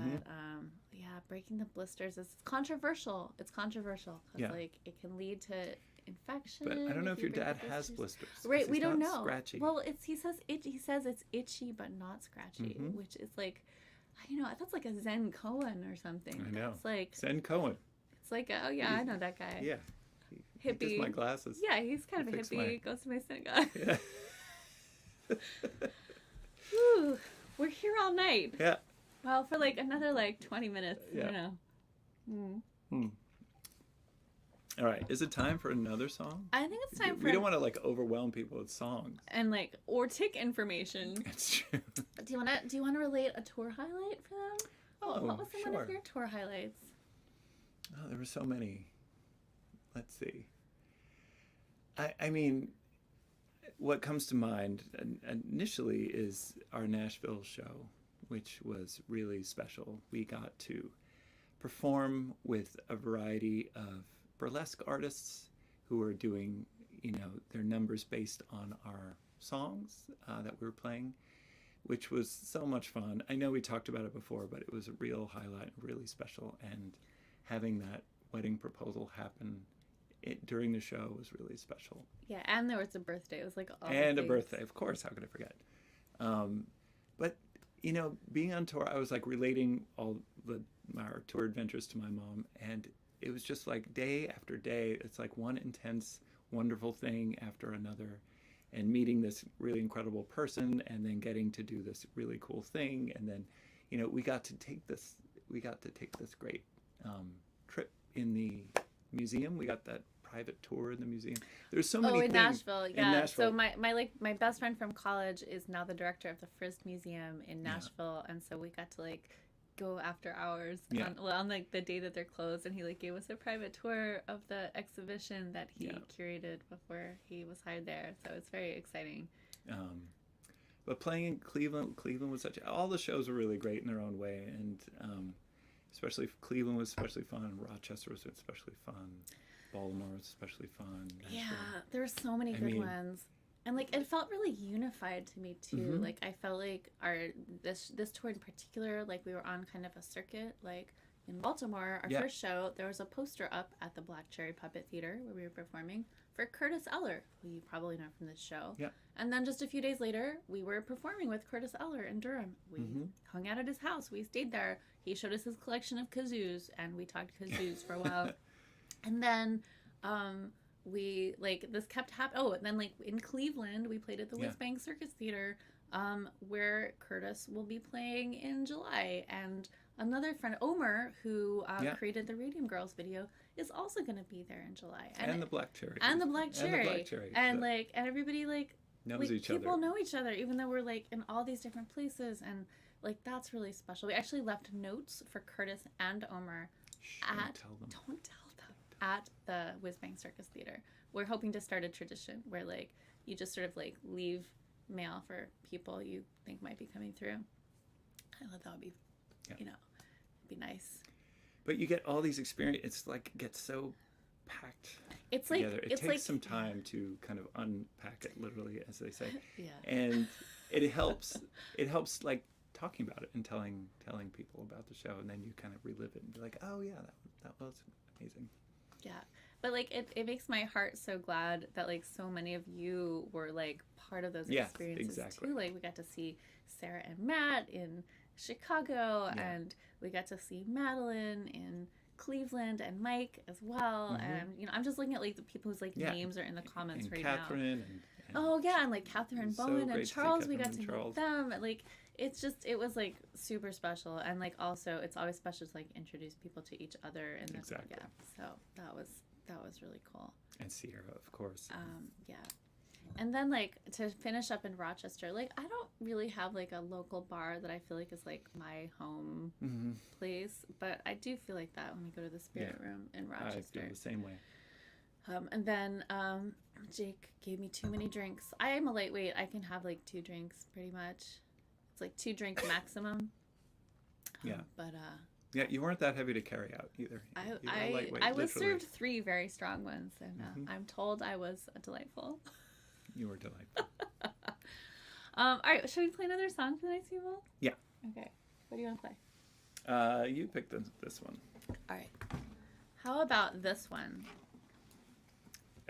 breaking the blisters is controversial. It's controversial because like it can lead to infection. But I don't know if your dad has blisters. Right, we don't know. Scratchy. Well, he says it's itchy but not scratchy, which is like, you know, that's like a Zen koan or something. I know. It's like Zen koan. It's like I know that guy. Yeah. Hippie. He does my glasses. Yeah, he's kind of a hippie. Goes to my synagogue. Yeah. Whew, we're here all night. Yeah. Well, for like another 20 minutes. Yeah. You know. All right. Is it time for another song? I think it's time for. We don't want to overwhelm people with songs. And or tick information. That's true. Do you want to relate a tour highlight for them? Oh, what was one of your tour highlights? Oh, there were so many. Let's see. I mean, what comes to mind initially is our Nashville show, which was really special. We got to perform with a variety of burlesque artists who were doing, their numbers based on our songs that we were playing, which was so much fun. I know we talked about it before, but it was a real highlight, really special. And having that wedding proposal happen during the show was really special. Yeah, and there was a birthday. It was like all and a birthday, of course. How could I forget? But being on tour, I was relating all our tour adventures to my mom, and it was just day after day. It's one intense, wonderful thing after another, and meeting this really incredible person, and then getting to do this really cool thing, and then, we got to take this great trip in the museum. We got that private tour in the museum. There's so many Oh, things. in Nashville, In yeah. Nashville. So my best friend from college is now the director of the Frist Museum in Yeah. Nashville, and so we got to like go after hours Yeah. on like the day that they're closed, and he like gave us a private tour of the exhibition that he Yeah. curated before he was hired there. So it's very exciting. But playing in Cleveland was all the shows were really great in their own way, and especially Cleveland was especially fun. Rochester was especially fun. Baltimore was especially fun. Yeah, Nashville. there were so many good ones, and like it felt really unified to me too. Mhm. Like I felt like this tour in particular, like we were on kind of a circuit. Like in Baltimore, our Yeah. first show, there was a poster up at the Black Cherry Puppet Theater where we were performing for Curtis Eller, who you probably know from this show. Yeah. And then just a few days later, we were performing with Curtis Eller in Durham. We hung out at his house. We stayed there. He showed us his collection of kazoos, and we talked kazoos for a while. And then we like this kept happening. Oh, and then like in Cleveland, we played at the Whiz Bang Circus Theater, where Curtis will be playing in July. And another friend, Omer, who created the Radium Girls video, is also going to be there in July. And the Black Cherry. And the Black Cherry. And like, and everybody like knows like, each other. People know each other, even though we're like in all these different places, and like that's really special. We actually left notes for Curtis and Omer Don't tell them. Don't tell them. At the Whiz Bang Circus Theater. We're hoping to start a tradition where like you just sort of like leave mail for people you think might be coming through. I thought that would be, you know, be nice. But you get all these experiences. It's like it gets so packed. It's together. like it it's takes like some time to kind of unpack it, literally, as they say. Yeah. And it helps. It helps like talking about it and telling people about the show, and then you kind of relive it and be like, oh yeah, that was amazing. Yeah. But like it makes my heart so glad that like so many of you were like part of those experiences too. Like we got to see Sarah and Matt in Chicago, and we got to see Madeline in Cleveland, and Mike as well. And you know, I'm just looking at like the people whose like names are in the comments and right Catherine now. And oh yeah, and like Catherine Bowen so and Charles, we got to meet meet them. And, like it was like super special, and like also it's always special to like introduce people to each other. And exactly. Yeah, so that was really cool. And Sierra, of course. Yeah. And then like to finish up in Rochester, like I don't really have like a local bar that I feel like is like my home place, but I do feel like that when we go to the Spirit Room in Rochester. I feel the same way. And then Jake gave me too many drinks. I am a lightweight. I can have like 2 drinks pretty much. It's like 2 drink maximum. But yeah, you weren't that heavy to carry out either. I was served 3 very strong ones, and I'm told I was delightful. You were delightful. All right, should we play another song for the next people? Yeah. Okay. What do you want to play? You picked this one. All right. How about this one?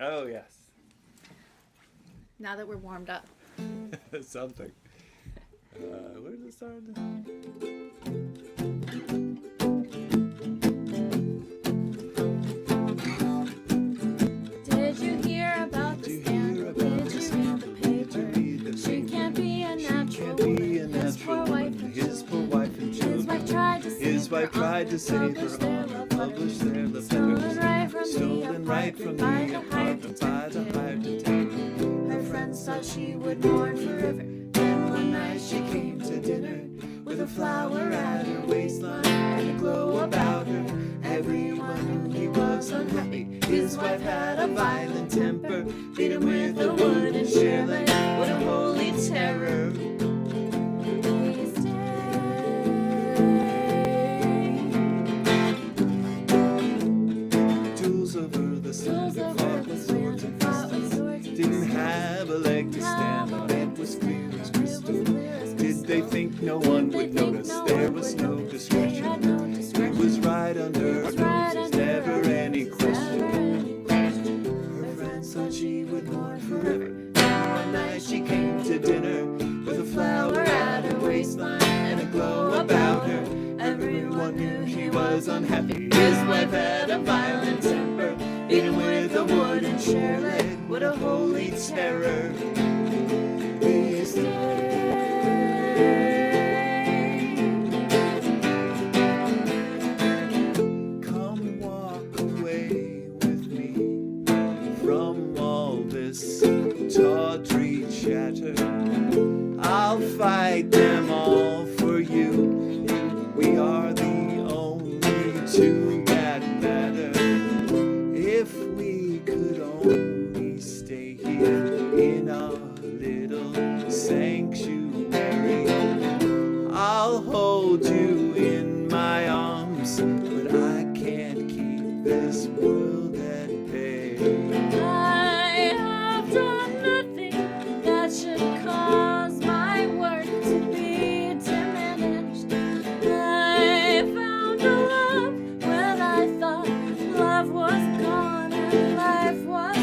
Oh yes. Now that we're warmed up. Something. Where's the start? Did you hear about the scandal? Did you read the paper? She can't be a natural woman. His poor wife and children. His wife tried to save her. Publish their love letters. Stolen right from the apartment by the hired detective. Her friends thought she would mourn forever. Then one night she came to dinner with a flower at her waistline and a glow about her. Everyone knew he was unhappy. His wife had a violent temper, beat him with a wooden shilling. What a holy terror! Please stay. Duels over the sand, fought with swords and pistols. Didn't have a leg to stand on. It was clear as crystal. Did they think no one would notice? There was no discretion. It was right under her noses, never any question. Her friends thought she would mourn forever. One night she came to dinner with a flower at her waistline and a glow about her. Everyone knew he was unhappy. His wife had a violent temper, beat him with a wooden shilling. What a holy terror! Please stay. Come walk away with me. hold you in my arms, but I can't keep this world at bay. I have done nothing that should cause my work to be diminished. I found a love when I thought love was gone and life was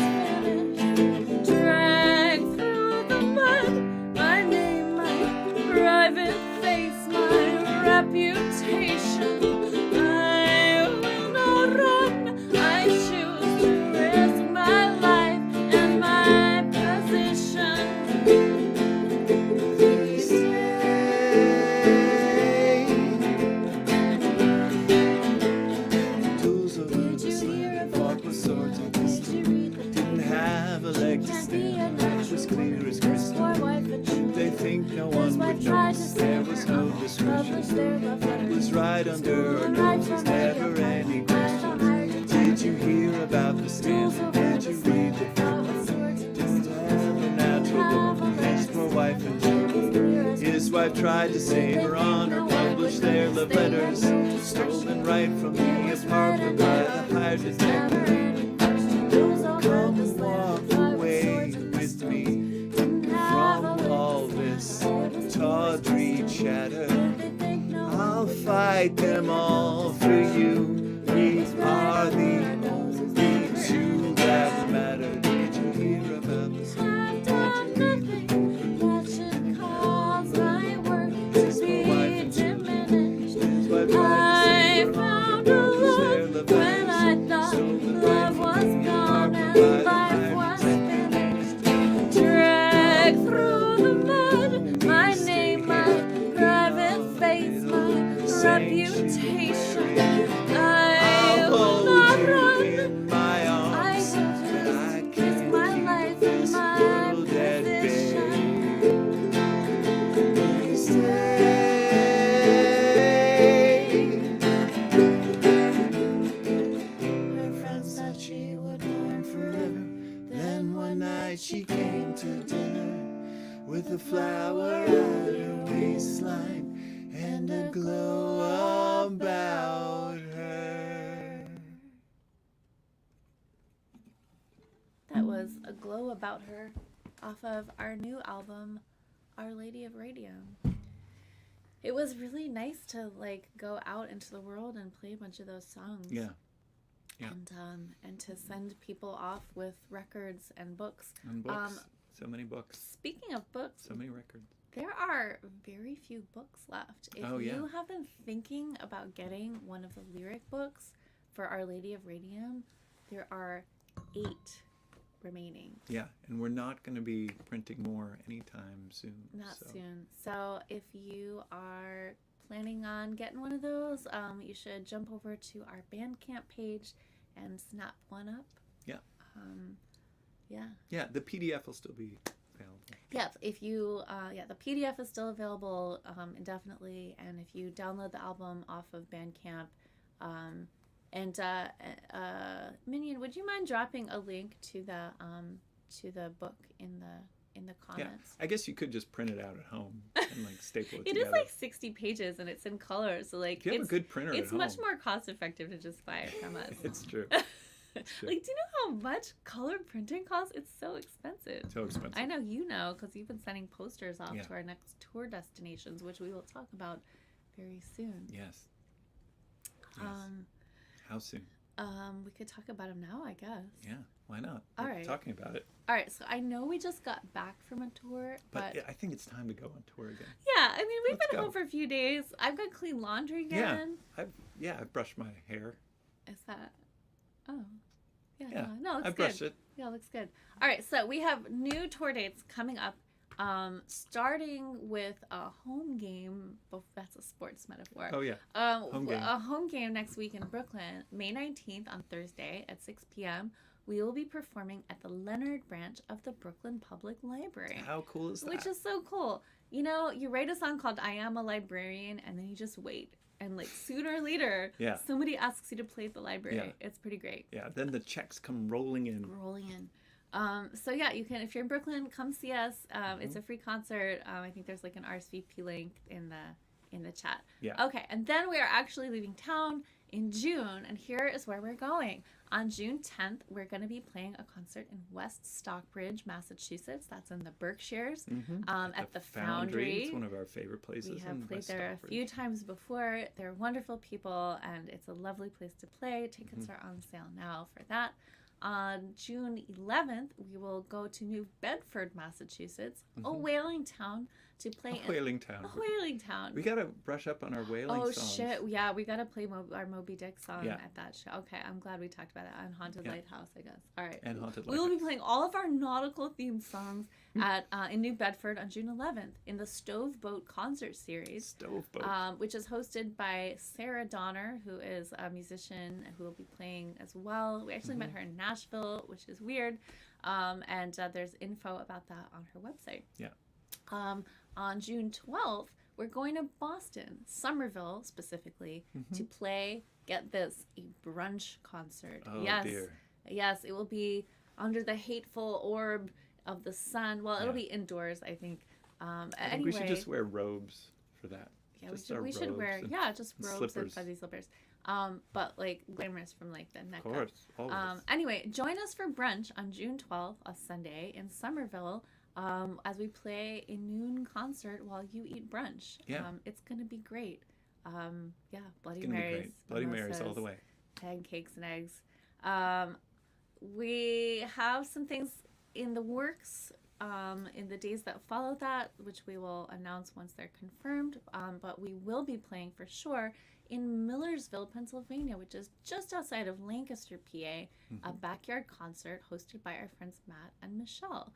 finished. Dragged through the mud, my name, my private face, my reputation. I will not run. I choose to risk my life and my position. Please stay. Those of Did us you hear that about fought with swords and Did pistols you read the didn't have a leg to Can't be a stand on. It was clear as crystal. poor wife a Did they think no one would notice? There was no discretion. What was right under our noses, never any questions. Did you hear about the scandal? Did you read the papers? Didn't have a natural woman, his poor wife and children. His wife tried to save her honor, published their love letters, stolen right from the apartment by the hired detective. Come walk away with me from all this tawdry chatter. I'll fight them all for you. We are the only two that matter. Did you hear about this? I've done nothing that should cause my work to be diminished. I found a love when I thought love was gone and life was finished. Dragged through the mud, my name, my private face, my reputation. I will not run. In my I arms, will but I just risk can't my keep life and this my world at position. bay. Please stay. Her friends thought she would mourn forever. Then one night she came to dinner with a flower at her waistline and a glow about her. That was A Glow About Her off of our new album, Our Lady of Radium. It was really nice to like go out into the world and play a bunch of those songs. Yeah. Yeah. And to send people off with records and books. And books. So many books. Speaking of books, So many records. there are very few books left. If Oh, yeah. you have been thinking about getting one of the lyric books for Our Lady of Radium, there are 8 remaining. Yeah, and we're not going to be printing more anytime soon. Not so. soon. So if you are planning on getting one of those, you should jump over to our Bandcamp page and snap one up. Yeah. Yeah. Yeah, the PDF will still be available. Yeah, if you, the PDF is still available indefinitely, and if you download the album off of Bandcamp, Minion, would you mind dropping a link to the book in the comments? Yeah, I guess you could just print it out at home and like staple it It together. is like 60 pages and it's in color, so like If you have a good printer at it's home. much more cost effective to just buy it from us. It's true. It's true. Like, do you know how much color printing costs? It's so expensive. So expensive. I know you know because you've been sending posters off Yeah. to our next tour destinations, which we will talk about very soon. Yes. Yes. How soon? We could talk about them now, I guess. Yeah, why not? All We're right. talking about it. All right, so I know we just got back from a tour, But but I think it's time to go on tour again. yeah, I mean, we've Let's been go. home for a few days. I've got clean laundry again. I've brushed my hair. Is that? Oh, yeah. Yeah, No, it looks I good. brushed it. Yeah, it looks good. All right, so we have new tour dates coming up. Starting with a home game. That's a sports metaphor. Oh yeah. Home game. A home game next week in Brooklyn, May 19th on Thursday at 6 p.m. We will be performing at the Leonard branch of the Brooklyn Public Library. How cool is that? Which is so cool. You know, you write a song called I Am a Librarian, and then you just wait. And like sooner or later, Yeah. somebody asks you to play at the library. Yeah. It's pretty great. Yeah, then the checks come rolling in. Rolling in. So yeah, you can, if you're in Brooklyn, come see us. It's a free concert. I think there's like an RSVP link in in the chat. Yeah. Okay, and then we are actually leaving town in June, and here is where we're going. On June 10th, we're going to be playing a concert in West Stockbridge, Massachusetts. That's in the Berkshires, at the Foundry. It's one of our favorite places. We have played West there Stockbridge. a few times before. They're wonderful people, and it's a lovely place to play. Tickets are on sale now for that. On June 11th, we will go to New Bedford, Massachusetts, a whaling town, to play A whaling town. A whaling town. We gotta brush up on our whaling songs. Oh shit! Yeah, we gotta play our Moby Dick song Yeah. at that show. Okay, I'm glad we talked about that on Haunted Lighthouse. I guess. All right. And Haunted We will be Lighthouse. playing all of our nautical themed songs at in New Bedford on June 11th in the Stoveboat Concert Series. Stoveboat. Which is hosted by Sarah Donner, who is a musician who will be playing as well. We actually met her in Nashville, which is weird. And there's info about that on her website. Yeah. On June 12th, we're going to Boston, Somerville specifically, to play, get this, a brunch concert. Oh, yes. dear. Yes, it will be under the hateful orb of the sun. Well, it'll Yeah. be indoors, I think. I think Anyway, we should just wear robes for that. yeah, Just we our should wear, robes just and robes slippers. and fuzzy slippers. But like glamorous from like the neck Of up. course, always. Anyway, join us for brunch on June 12th, a Sunday, in Somerville, as we play a noon concert while you eat brunch. Yeah. It's going to be great. Bloody It's gonna be Marys. great. Bloody Marys all the mimosas, way. pancakes and eggs. We have some things in the works in the days that follow that, which we will announce once they're confirmed. But we will be playing for sure in Millersville, Pennsylvania, which is just outside of Lancaster, PA, a backyard concert hosted by our friends Matt and Michelle.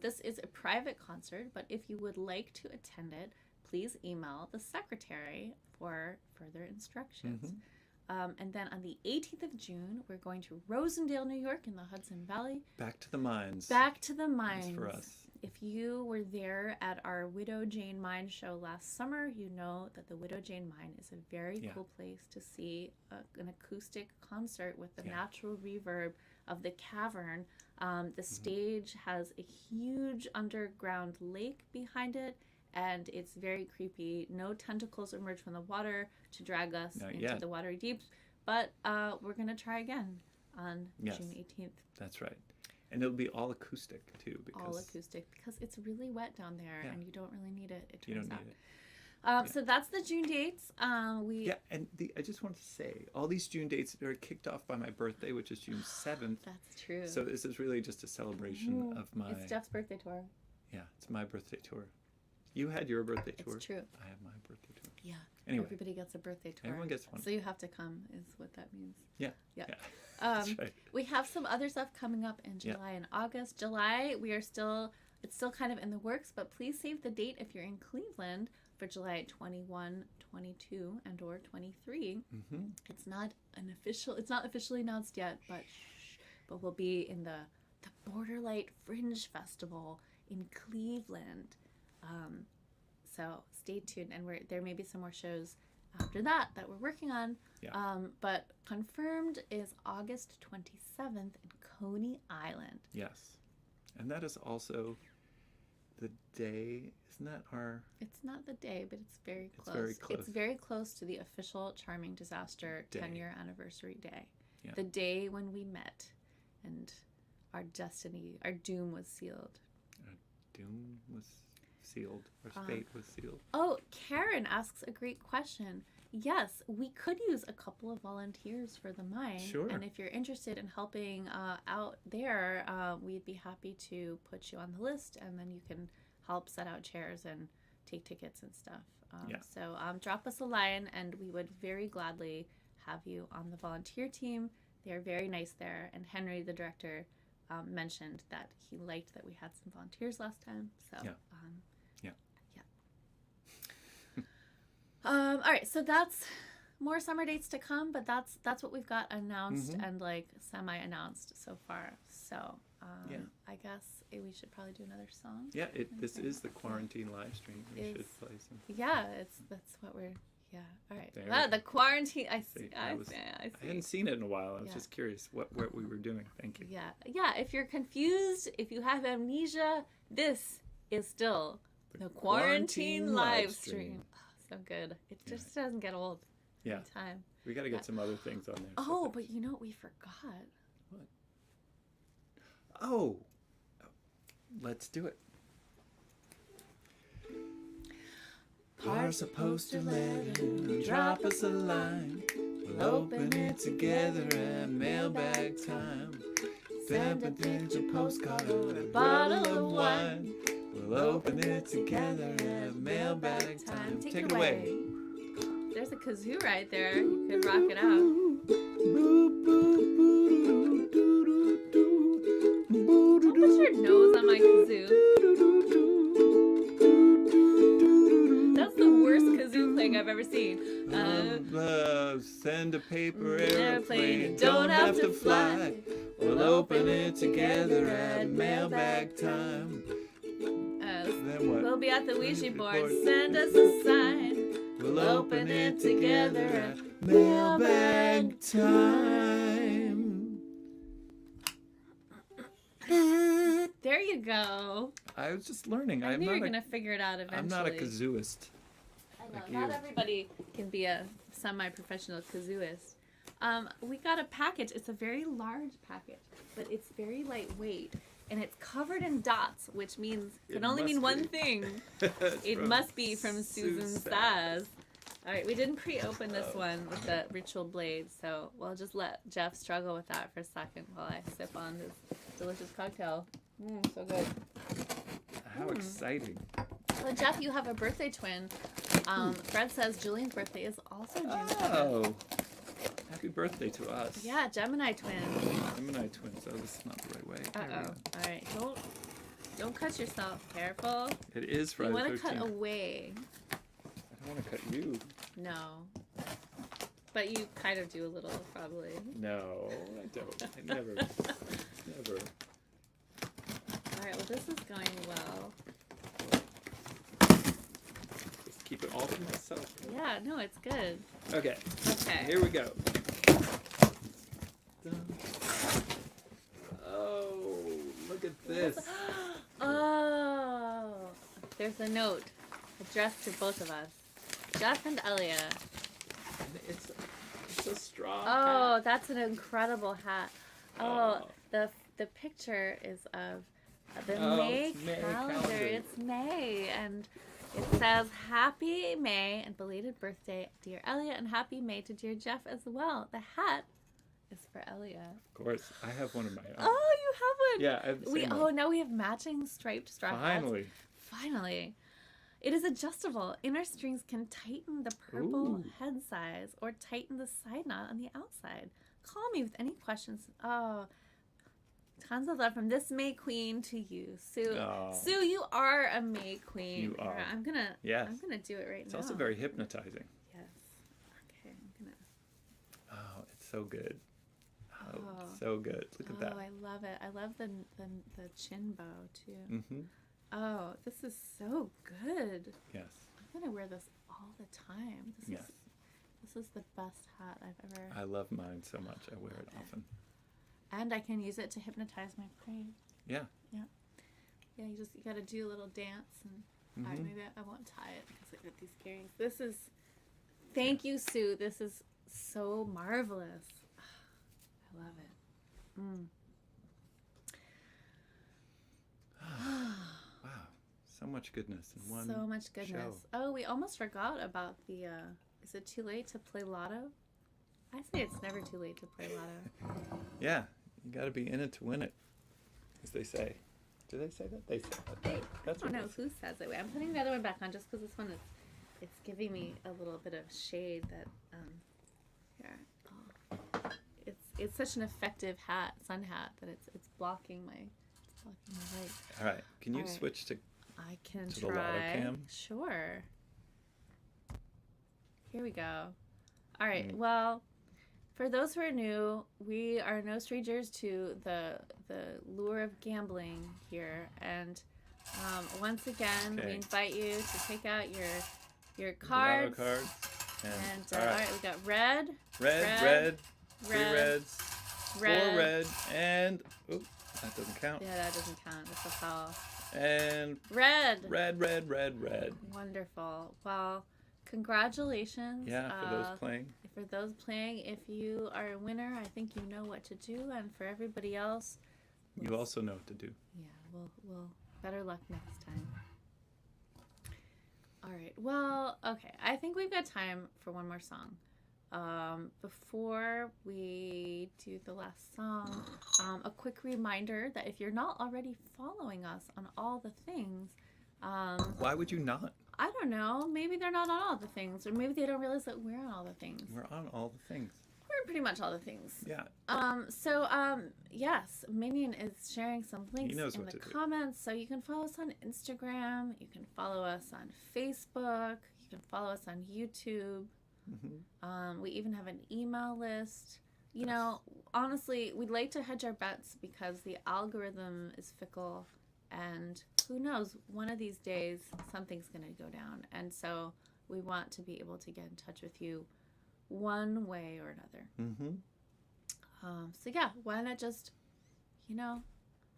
This is a private concert, but if you would like to attend it, please email the secretary for further instructions. And then on the 18th of June, we're going to Rosendale, New York in the Hudson Valley. Back to the mines. Back to the mines. That's for us. If you were there at our Widow Jane Mine show last summer, you know that the Widow Jane Mine is a very cool place to see an acoustic concert with the natural reverb of the cavern. The stage has a huge underground lake behind it, and it's very creepy. No tentacles emerge from the water to drag us into the watery deeps, but we're going to try again on June 18th. That's right. And it'll be all acoustic, too. All acoustic, because it's really wet down there, and you don't really need it, it turns You don't out. need it. So that's the June dates. And I just want to say, all these June dates are kicked off by my birthday, which is June 7th. That's true. So this is really just a celebration of my... It's Jeff's birthday tour. Yeah, it's my birthday tour. You had your birthday tour. It's true. I have my birthday tour. Yeah. Anyway. Everybody gets a birthday tour. Everyone gets one. So you have to come, is what that means. Yeah. Yeah. That's right. We have some other stuff coming up in July and August. July, it's still kind of in the works, but please save the date if you're in Cleveland for July 21, 22, and or 23. It's not officially announced yet, but we'll be in the Borderlight Fringe Festival in Cleveland. So stay tuned, and there may be some more shows after that we're working on. But confirmed is August 27th in Coney Island. Yes. And that is also the day, isn't that our... It's not the day, but it's very close. It's very close. It's very close to the official Charming Disaster Day. 10-year anniversary day. Yeah. The day when we met and our doom was sealed. Our doom was sealed. Our fate was sealed. Oh, Karen asks a great question. Yes, we could use a couple of volunteers for the mine. Sure. And if you're interested in helping out there, we'd be happy to put you on the list, and then you can help set out chairs and take tickets and stuff. So drop us a line, and we would very gladly have you on the volunteer team. They're very nice there. And Henry, the director, mentioned that he liked that we had some volunteers last time. So all right, so that's more summer dates to come, but that's what we've got announced and like semi-announced so far. So I guess we should probably do another song. Yeah, this is the Quarantine Livestream. We should play some. Yeah, that's what we're. Yeah, all right. There The quarantine. I see. I hadn't seen it in a while. I was just curious what we were doing. Thank you. Yeah. If you're confused, if you have amnesia, this is still the Quarantine Livestream. so good. It just doesn't get old. Yeah. Every time. We got to get some other things on there. Oh, but you know what we forgot? What? Oh. Let's do it. Parse a postal letter, drop us a line. We'll open it together at mailbag time. Send a digital postcard or a bottle of wine. We'll open it together at mailbag time. Take it away. There's a kazoo right there. You could rock it out. Don't put your nose on my kazoo. That's the worst kazoo playing I've ever seen. Send a paper airplane. You don't have to fly. We'll open it together at mailbag time. Then what? We'll be at the Ouija board. Send us a sign. We'll open it together at mailbag time. There you go. I was just learning. I knew you were going to figure it out eventually. I'm not a kazooist. I know. Like Not you. everybody can be a semi-professional kazooist. We got a package. It's a very large package, but it's very lightweight. And it's covered in dots, which means can only mean one thing. It must be from Susan Saz. All right, we didn't pre-open this one with the ritual blade, so we'll just let Jeff struggle with that for a second while I sip on his delicious cocktail. So good. How exciting. Well, Jeff, you have a birthday twin. Fred says Julian's birthday is also June 7th. Oh. Happy birthday to us. Yeah, Gemini twins. Gemini twins. Oh, this is not the right way. There we Uh-oh. go. All right, don't cut yourself. Careful. It is You Friday want the to cut 13th. away. I don't want to cut you. No. But you kind of do a little, probably. No, I don't. I never. Never. All right, well, this is going well. Just keep it all to myself. Yeah, no, it's good. Okay. Okay. Here we go. Oh, look at this. Oh, there's a note addressed to both of us. Jeff and Elia. It's a straw Oh, hat. that's an incredible hat. Oh, the picture is of the May it's May calendar. calendar. It's May, and it says Happy May and belated birthday, dear Elia, and Happy May to dear Jeff as well. The hat is for Elia. Of course, I have one of my own. Oh, you have one. Yeah, I have the same Oh, one. now we have matching striped straw hats. Finally. Finally. It is adjustable. Inner strings can tighten the purple Ooh. head size or tighten the side knot on the outside. Call me with any questions. Oh, tons of love from this May Queen to you, Sue. Oh. Sue, you are a May Queen. You are. I'm gonna Yes. do it right It's now. also very hypnotizing. Yes. Okay, I'm gonna. Oh, it's so good. Oh, Oh. so good. Look at that. Oh, I love it. I love the chin bow too. Mm-hmm. Oh, this is so good. Yes. I'm gonna wear this all the time. Yes. This is the best hat I've ever. I love mine so much. I wear it Love it. often. And I can use it to hypnotize my prey. Yeah. Yeah, you gotta do a little dance and Mhm. maybe I won't tie it because I got these earrings. This is. Thank you, Sue. This is so marvelous. I love it. Wow. So much goodness in one So much goodness. show. Oh, we almost forgot about the. Is it too late to play lotto? I say it's never too late to play lotto. Yeah. You got to be in it to win it, as they say. Do they say that? They say that. Right? That's I don't what know they say. who says it. Wait, I'm putting the other one back on just because this one is. It's giving me a little bit of shade that. Here. Oh. It's such an effective sun hat that it's blocking my light. All right. Can you All right. switch to? I can To the try. lotto cam? Sure. Here we go. All right. Mm. Well, for those who are new, we are no strangers to the lure of gambling here, and once again, Okay. we invite you to take out your the lotto cards. cards. And, And all right, we got red, red, three red, reds, red. 4 red, and oop, that doesn't count. Yeah, that doesn't count. That's a foul. And Red. red. Wonderful. Well, congratulations. Yeah, for those playing. For those playing, if you are a winner, I think you know what to do. And for everybody else, You also know what to do. yeah, we'll better luck next time. All right. Well, okay. I think we've got time for one more song. Before we do the last song, a quick reminder that if you're not already following us on all the things, Why would you not? I don't know. Maybe they're not on all the things, or maybe they don't realize that we're on all the things. We're on all the things. We're pretty much all the things. Yeah. Yes, Minion is sharing some links in the comments, so you can follow us on Instagram, you can follow us on Facebook, you can follow us on YouTube. Mm-hmm. We even have an email list. You know, honestly, we'd like to hedge our bets because the algorithm is fickle, and who knows, one of these days something's going to go down, and so we want to be able to get in touch with you one way or another. Mm-hmm. So yeah, why not just,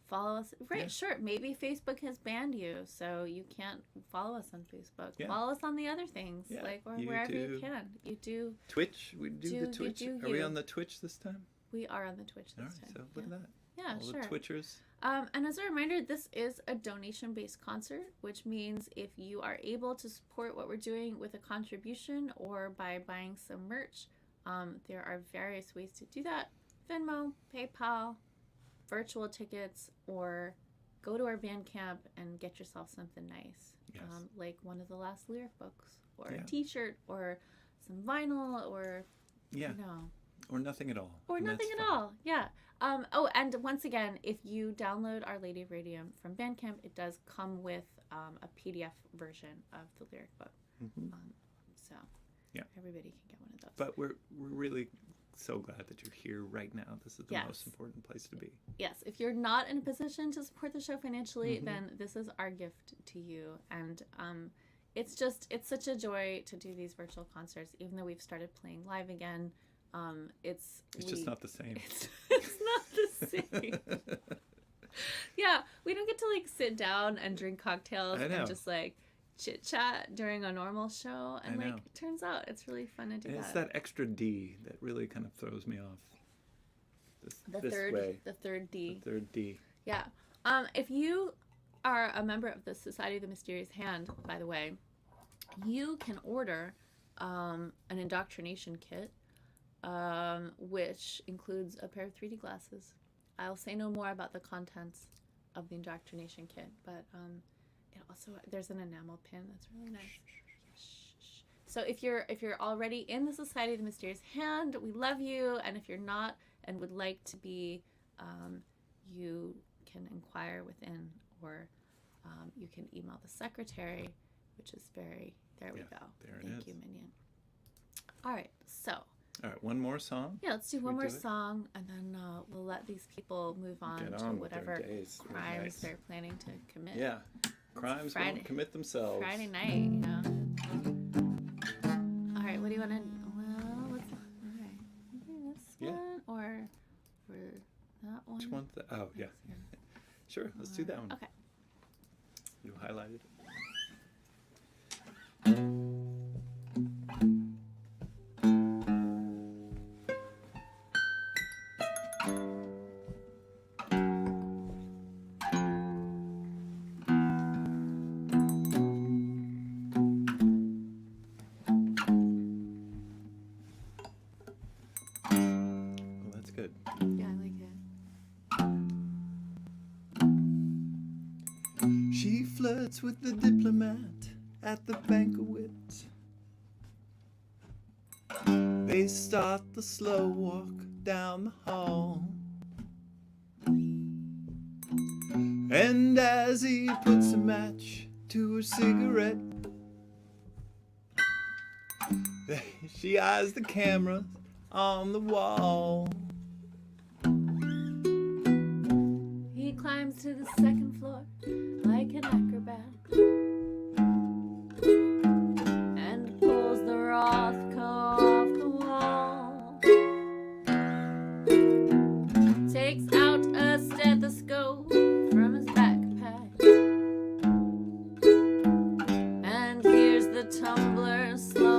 follow us? Right, yeah. Sure. Maybe Facebook has banned you, so you can't follow us on Facebook. Yeah. Follow us on the other things, or wherever you can. You do Twitch. We do the Twitch. Are we on the Twitch this time? We are on the Twitch this time. So look at that. Yeah, all sure. the Twitchers. And as a reminder, this is a donation-based concert, which means if you are able to support what we're doing with a contribution or by buying some merch, there are various ways to do that. Venmo, PayPal, virtual tickets, or go to our Bandcamp and get yourself something nice. Yes. Like one of the last lyric books, or a t-shirt, or some vinyl, or, or nothing at all. Or nothing at all, yeah. And once again, if you download Our Lady of Radium from Bandcamp, it does come with a PDF version of the lyric book. Mm-hmm. So everybody can get one of those. But we're really so glad that you're here right now. This is the most important place to be. Yes. If you're not in a position to support the show financially, then this is our gift to you. And it's such a joy to do these virtual concerts, even though we've started playing live again. It's just not the same. It's not the same. Yeah, we don't get to sit down and drink cocktails and just chit chat during a normal show, and it turns out it's really fun to do that. It's that extra D that really kind of throws me off. The third D. The third D. Yeah. If you are a member of the Society of the Mysterious Hand, by the way, you can order an indoctrination kit. Which includes a pair of 3D glasses. I'll say no more about the contents of the indoctrination kit, but it also there's an enamel pin that's really nice. So if you're already in the Society of the Mysterious Hand, we love you, and if you're not and would like to be, you can inquire within, or you can email the secretary, which is there we go. Thank you, Minion. All right, so. All right, one more song? Yeah, let's do one more song, and then we'll let these people move on to whatever crimes they're planning to commit. Yeah, crimes won't commit themselves. Friday night, All right, what do you want to... Well, let's... Okay. This one, or that one? Which one's that? Oh, yeah. Sure, let's do that one. Okay. You highlighted it. With the diplomat at the banquet, they start the slow walk down the hall, and as he puts a match to her cigarette, she eyes the camera on the wall. He climbs to the second floor like an acrobat and pulls the Rothko off the wall, takes out a stethoscope from his backpack and hears the tumbler slow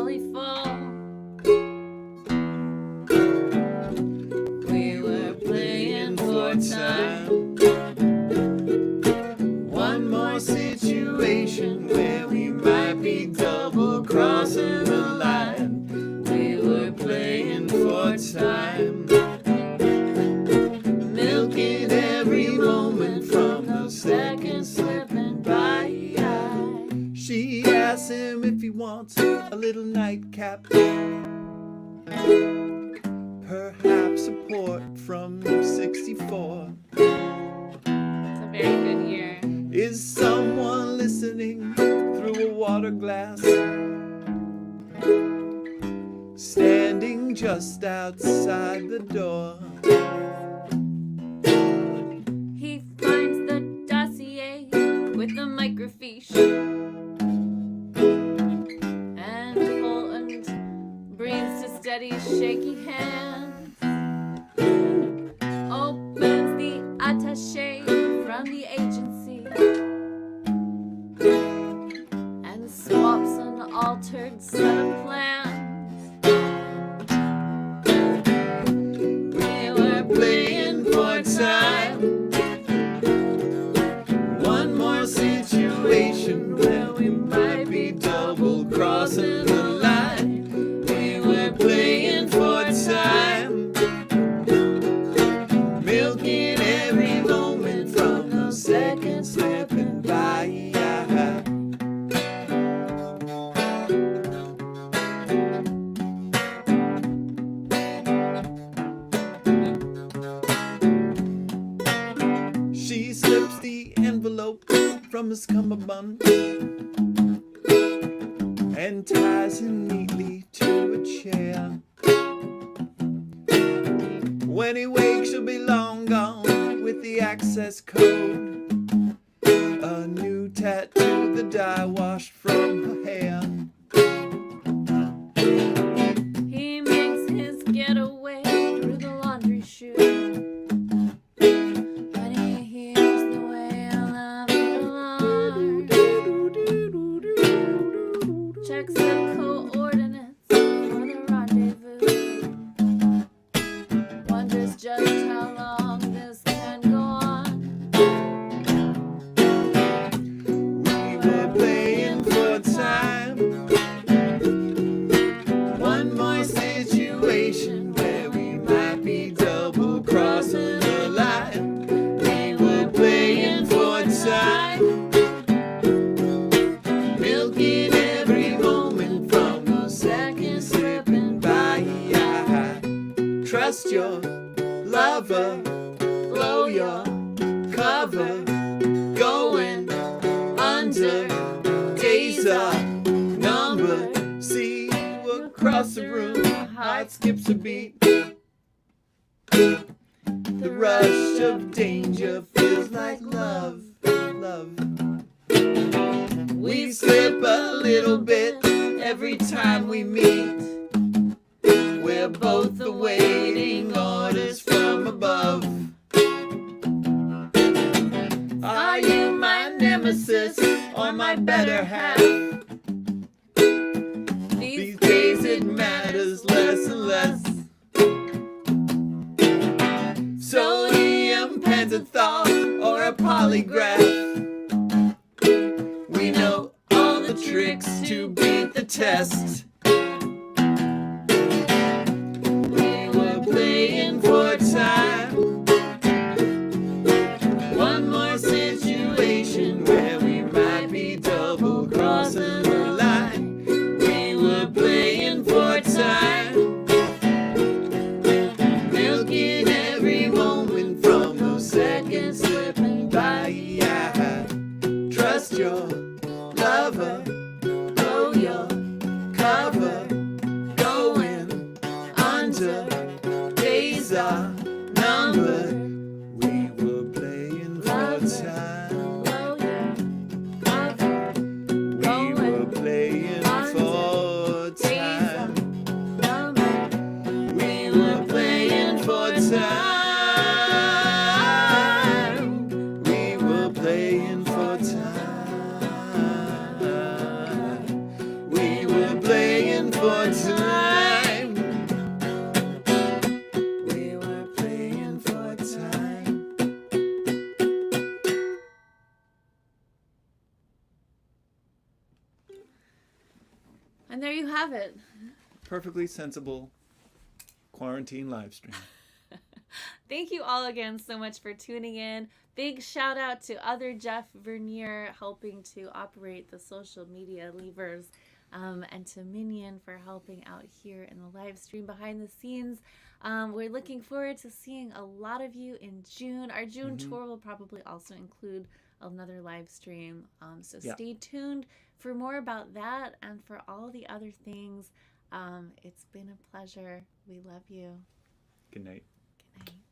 nightcap. Perhaps support from 64. It's a very good year. Is someone listening through a water glass? Standing just outside the door. He finds the dossier with the microfiche and Poland breathes to steady shaky hands. Opens the attaché from the agency and swaps an altered set of plans. We were Playing for time. One more situation where we might be double crossing the line. We were playing for time. Milking every moment from the seconds slipping by. She slips the envelope from his cummerbund and ties him neatly to a chair. When he wakes, she'll be long gone with the access code. A new tattoo, the dye washed from her hair. He makes his getaway through the laundry chute when he hears the wail of the alarm. Checks the coordinates for the rendezvous. Wonders just how long this can go on. We were playing for time. One more situation where we might be double crossing the line. We were playing for time. Milking every moment from the seconds slipping by. Trust your lover, blow your cover, going under. Days are numbered. See you across the room. Heart skips a beat. The rush of danger feels like love, love. We slip a little bit every time we meet. We're both awaiting orders from above. Are you my nemesis or my better half? These days it matters less and less. Sodium pentothal or a polygraph. We know all the tricks to beat the test. We were playing for time. One more situation where we might be double crossing the line. We were playing for time. Milking every moment from those seconds slipping by. Trust your lover, blow your cover, going under. Days are numbered. We were playing for time. Blow your cover, We were playing for time. number. We were playing for time. We were playing for time. We were playing for time. We were playing for time. And there you have it. Perfectly sensible quarantine live stream. Thank you all again so much for tuning in. Big shout out to other Jeff Vernier helping to operate the social media levers. and to Minion for helping out here in the live stream behind the scenes. We're looking forward to seeing a lot of you in June. Our June tour will probably also include another live stream. So stay tuned for more about that and for all the other things. It's been a pleasure. We love you. Good night. Good night.